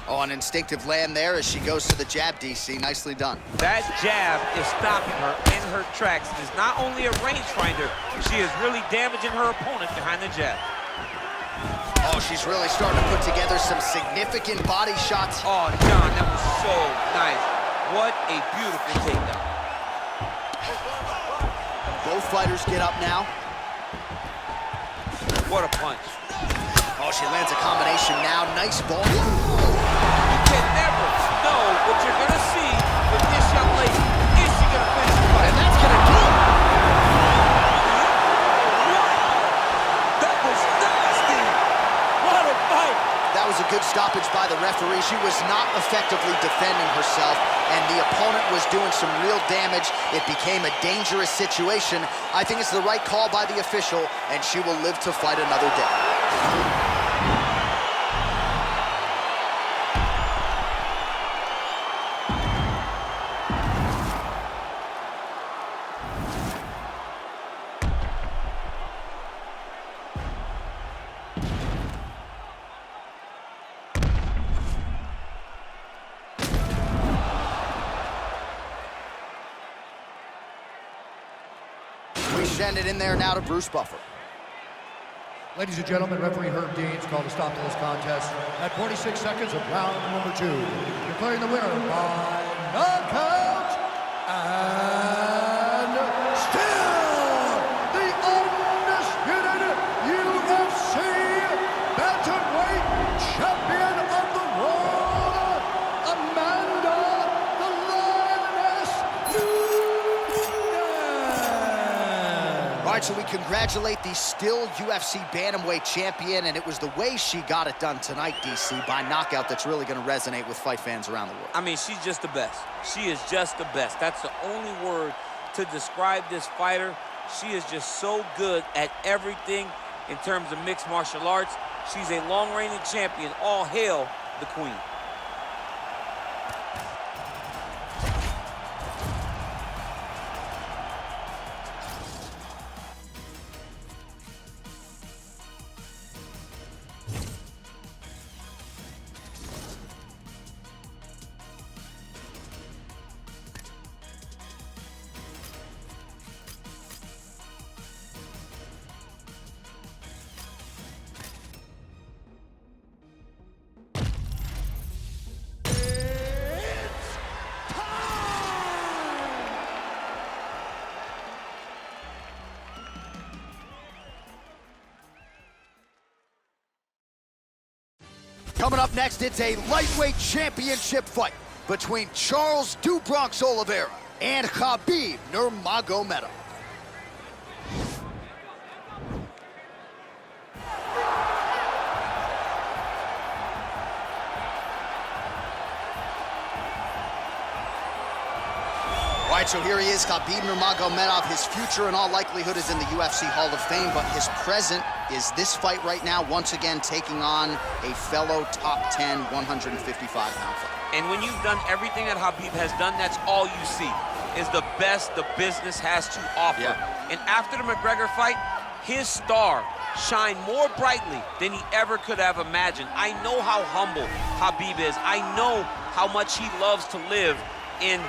Oh, an instinctive land there as she goes to the jab, DC. Nicely done. That jab is stopping her in her tracks. It is not only a rangefinder, she is really damaging her opponent behind the jab. Oh, she's really starting to put together some significant body shots. Oh, John, that was so nice. What a beautiful takedown. Both fighters get up now. What a punch. Oh, she lands a combination now. Nice ball. You can never know what you're going to see with this young lady. Is she going to finish the fight? And that's going to do it. That was nasty. What a fight. That was a good stoppage by the referee. She was not effectively defending herself, and the opponent was doing some real damage. It became a dangerous situation. I think it's the right call by the official, and she will live to fight another day. We send it in there now to Bruce Buffer. Ladies and gentlemen, referee Herb Dean's called a stop to this contest at 46 seconds of round number 2. Declaring the winner by knockout and still the undisputed UFC bantamweight champion of the world, Amanda the Lioness Nunes. All right, so we congratulate the still UFC bantamweight champion, and it was the way she got it done tonight, DC, by knockout that's really going to resonate with fight fans around the world. I mean, she's just the best. She is just the best. That's the only word to describe this fighter. She is just so good at everything in terms of mixed martial arts. She's a long-reigning champion. All hail the queen. Coming up next, it's a lightweight championship fight between Charles "Do Bronx" Oliveira and Khabib Nurmagomedov. All right, so here he is, Khabib Nurmagomedov. His future, in all likelihood, is in the UFC Hall of Fame, but his present is this fight right now, once again taking on a fellow top 10, 155-pound fighter. And when you've done everything that Khabib has done, that's all you see, is the best the business has to offer. Yeah. And after the McGregor fight, his star shined more brightly than he ever could have imagined. I know how humble Khabib is. I know how much he loves to live in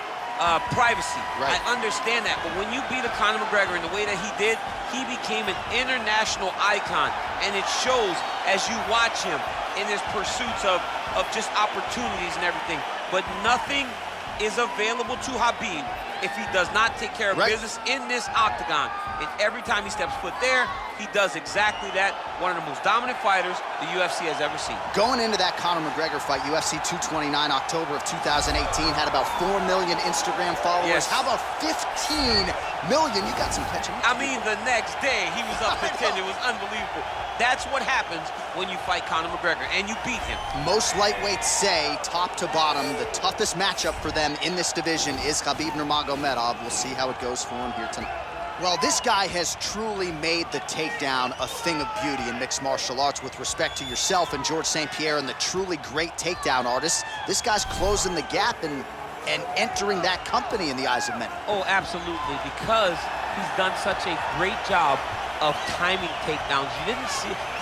privacy. Right. I understand that, but when you beat a Conor McGregor in the way that he did, he became an international icon, and it shows as you watch him in his pursuits of just opportunities and everything. But nothing is available to Khabib if he does not take care of business in this octagon. And every time he steps foot there, he does exactly that. One of the most dominant fighters the UFC has ever seen. Going into that Conor McGregor fight, UFC 229, October of 2018, had about 4 million Instagram followers. Yes. How about 15 million? You got some catching up. I mean, the next day, he was up to 10. It was unbelievable. That's what happens when you fight Conor McGregor, and you beat him. Most lightweights say, top to bottom, the toughest matchup for them in this division is Khabib Nurmagomedov. We'll see how it goes for him here tonight. Well, this guy has truly made the takedown a thing of beauty in mixed martial arts. With respect to yourself and George St. Pierre and the truly great takedown artists, this guy's closing the gap and entering that company in the eyes of many. Oh, absolutely, because he's done such a great job of timing takedowns.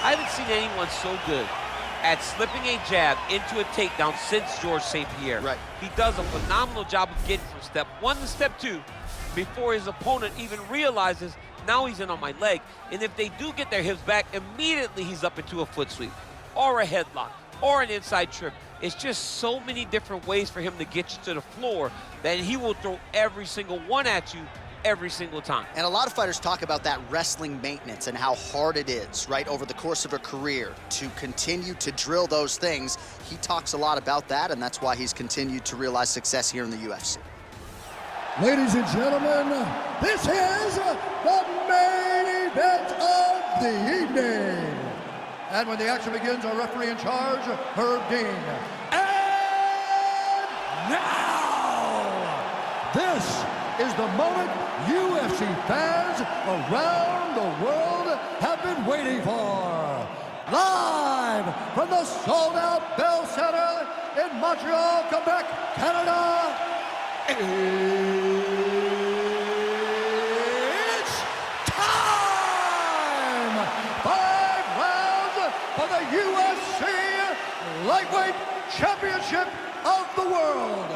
I haven't seen anyone so good at slipping a jab into a takedown since George St. Pierre. Right. He does a phenomenal job of getting from step 1 to step 2 before his opponent even realizes now he's in on my leg. And if they do get their hips back, immediately he's up into a foot sweep or a headlock or an inside trip. It's just so many different ways for him to get you to the floor that he will throw every single one at you every single time. And a lot of fighters talk about that wrestling maintenance and how hard it is, right, over the course of a career to continue to drill those things. He talks a lot about that, and that's why he's continued to realize success here in the UFC. Ladies and gentlemen, this is the main event of the evening. And when the action begins, our referee in charge, Herb Dean. And now, this is the moment UFC fans around the world have been waiting for. Live from the sold-out Bell Center in Montreal, Quebec, Canada, it's time! 5 rounds for the UFC Lightweight Championship of the World.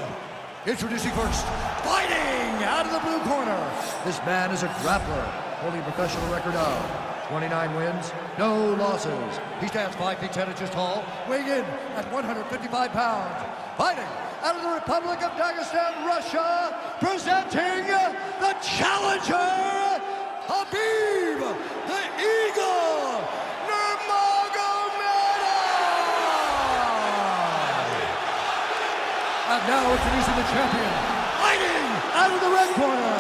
Introducing first, fighting out of the blue corner. This man is a grappler, holding a professional record of 29 wins, no losses. He stands 5 feet 10 inches tall, weighing in at 155 pounds. Fighting out of the Republic of Dagestan, Russia, presenting the challenger, Khabib, the Eagle, Nurmagomedov. And now introducing the champion, fighting out of the red corner.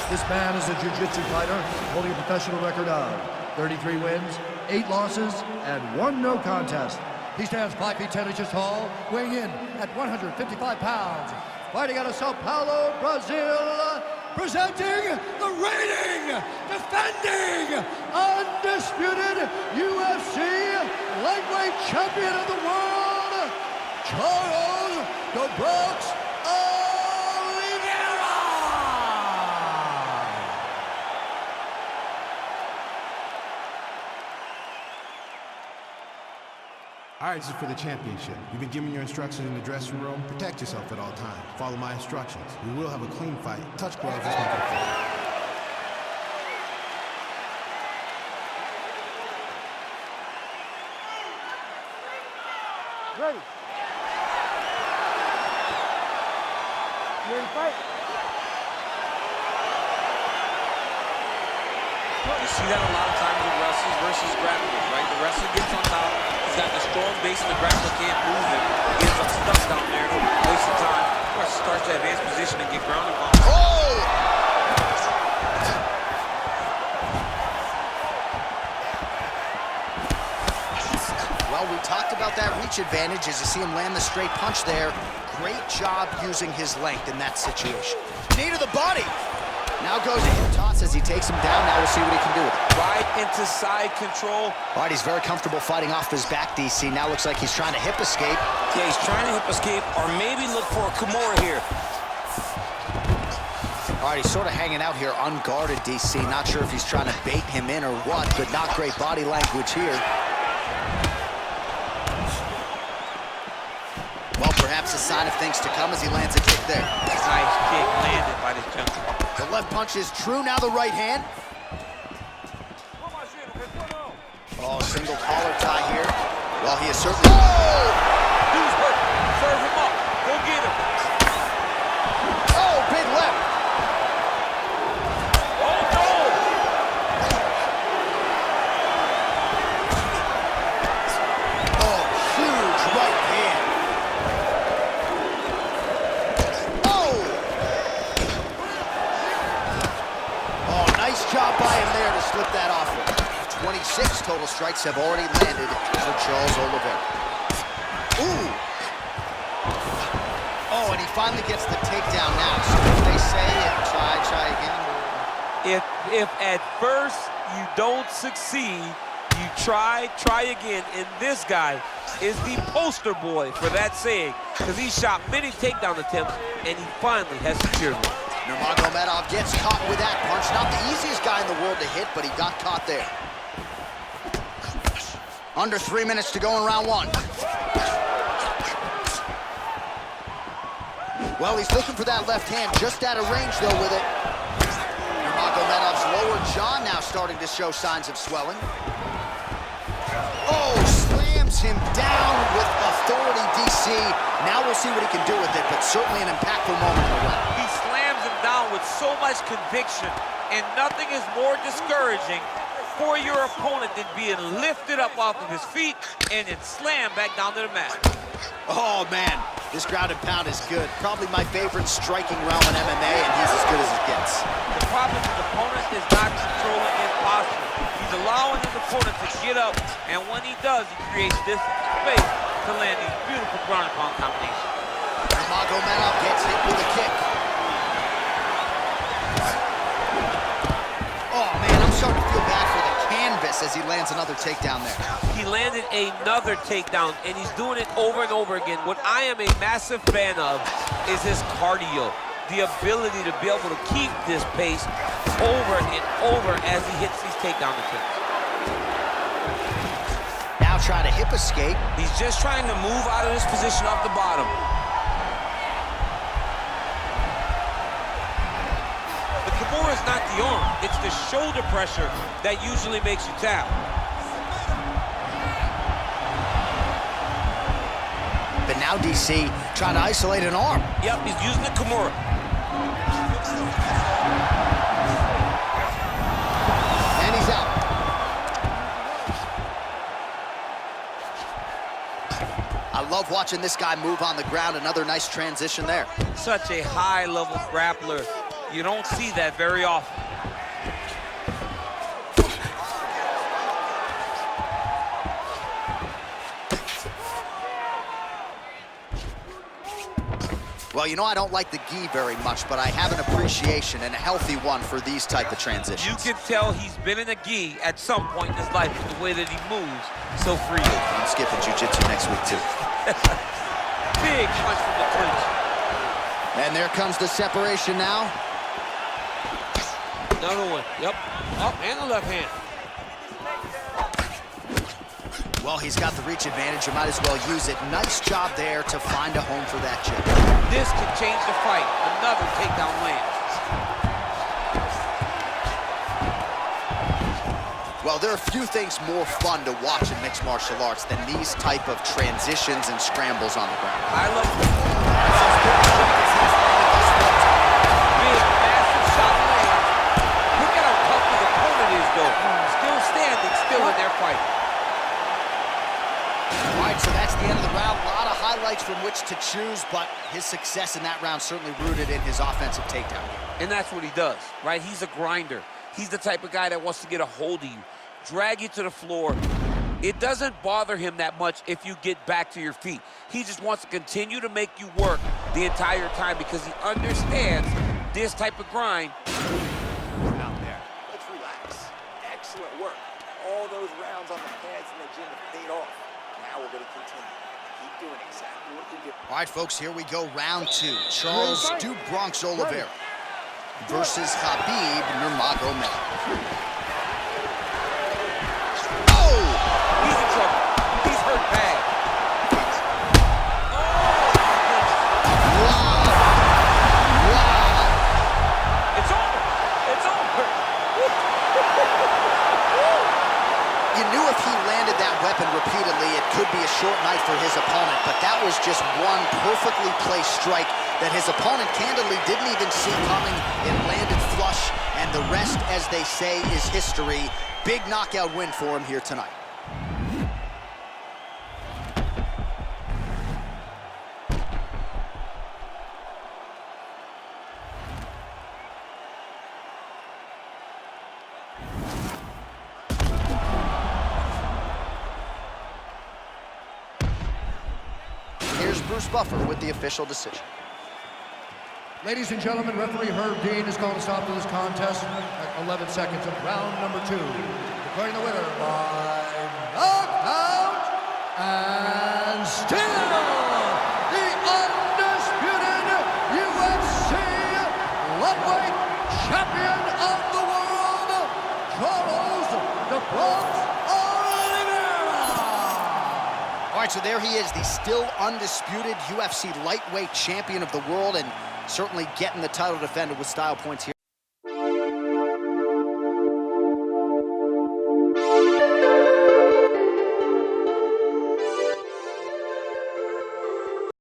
This man is a jiu-jitsu fighter, holding a professional record of 33 wins, 8 losses, and 1 no contest. He stands 5 feet 10 inches tall, weighing in at 155 pounds. Fighting out of Sao Paulo, Brazil, presenting the reigning, defending, undisputed UFC lightweight champion of the world, Charles "The Bronx" Oliveira. All right, this is for the championship. You've been given your instructions in the dressing room. Protect yourself at all times. Follow my instructions. We will have a clean fight. Touch gloves, let's make it fair. Ready. You ready to fight? You see that a lot of times with wrestlers versus grapplers, right? The wrestler gets on top, he's got the strong base, and the grappler can't move him. He ends up stuck down there, wasting time. Starts to advance position and get ground and pound. Oh! Well, we talked about that reach advantage as you see him land the straight punch there. Great job using his length in that situation. Knee to the body. Now goes a hip toss as he takes him down. Now we'll see what he can do with it. Right into side control. All right, he's very comfortable fighting off his back, DC. Now looks like he's trying to hip escape. Yeah, he's trying to hip escape or maybe look for a Kimura here. All right, he's sort of hanging out here unguarded, DC. Not sure if he's trying to bait him in or what, but not great body language here. Well, perhaps a sign of things to come as he lands a kick there. Nice kick landed by this junkie. The left punch is true, now the right hand. Oh, single collar tie here. Well, he is certainly... Oh! Dude's hurt. Serve him up. Go get him. Oh, big left. total strikes have already landed for Charles Oliveira. Ooh! Oh, and he finally gets the takedown now. So if they say, try again. If at first you don't succeed, you try again. And this guy is the poster boy for that saying, because he shot many takedown attempts, and he finally has secured one. Nurmagomedov gets caught with that punch. Not the easiest guy in the world to hit, but he got caught there. Under 3 minutes to go in round one. Well, he's looking for that left hand, just out of range, though, with it. Nurmagomedov's lower jaw now starting to show signs of swelling. Oh, slams him down with authority, DC. Now we'll see what he can do with it, but certainly an impactful moment in the round. He slams him down with so much conviction, and nothing is more discouraging for your opponent than being lifted up off of his feet and then slammed back down to the mat. Oh, man, this ground and pound is good. Probably my favorite striking realm in MMA, and he's as good as it gets. The problem is his opponent is not controlling his posture. He's allowing his opponent to get up, and when he does, he creates this space to land these beautiful ground and pound combinations. Nurmagomedov gets hit with a kick. Oh, man, I'm starting to feel bad for the canvas as he lands another takedown there. He landed another takedown, and he's doing it over and over again. What I am a massive fan of is his cardio, the ability to be able to keep this pace over and over as he hits these takedown attempts. Now trying to hip escape. He's just trying to move out of this position off the bottom. The Kimura is not the arm, it's the shoulder pressure that usually makes you tap. But now DC trying to isolate an arm. Yep, he's using the Kimura. And he's out. I love watching this guy move on the ground. Another nice transition there. Such a high-level grappler. You don't see that very often. Well, you know, I don't like the gi very much, but I have an appreciation, and a healthy one, for these type of transitions. You can tell he's been in a gi at some point in his life with the way that he moves so freely. I'm skipping jiu-jitsu next week, too. Big punch from the clinch. And there comes the separation now. Another one. Yep. Up and the left hand. Well, he's got the reach advantage. You might as well use it. Nice job there to find a home for that jab. This can change the fight. Another takedown lands. Well, there are few things more fun to watch in mixed martial arts than these type of transitions and scrambles on the ground. I love big, massive shot land. Look at how tough his opponent is, though. Still standing, still in their fight. All right, so that's the end of the round. A lot of highlights from which to choose, but his success in that round certainly rooted in his offensive takedown game. And that's what he does, right? He's a grinder. He's the type of guy that wants to get a hold of you, drag you to the floor. It doesn't bother him that much if you get back to your feet. He just wants to continue to make you work the entire time because he understands this type of grind. Out there. Let's relax. Excellent work. All those rounds on the pads in the gym have paid off. Now we're going to continue. Keep doing exactly what you do. All right, folks, here we go. Round two. Charles "Duke Bronx" Oliveira versus Khabib Nurmagomedov. He's in trouble. He's hurt bad. Wow. It's over. It's over. You knew if he landed that weapon repeatedly, it could be a short night for his opponent, but that was just one perfectly placed strike that his opponent candidly didn't even see coming. It landed flush, and the rest, as they say, is history. Big knockout win for him here tonight. Bruce Buffer with the official decision. Ladies and gentlemen, referee Herb Dean has called a stop to this contest at 11 seconds of round number 2. Declaring the winner by knockout and still the undisputed UFC lightweight champion of the world, Charles the Bronx Oliveira. All right, so there he is, the still undisputed UFC lightweight champion of the world, and certainly getting the title defended with style points here.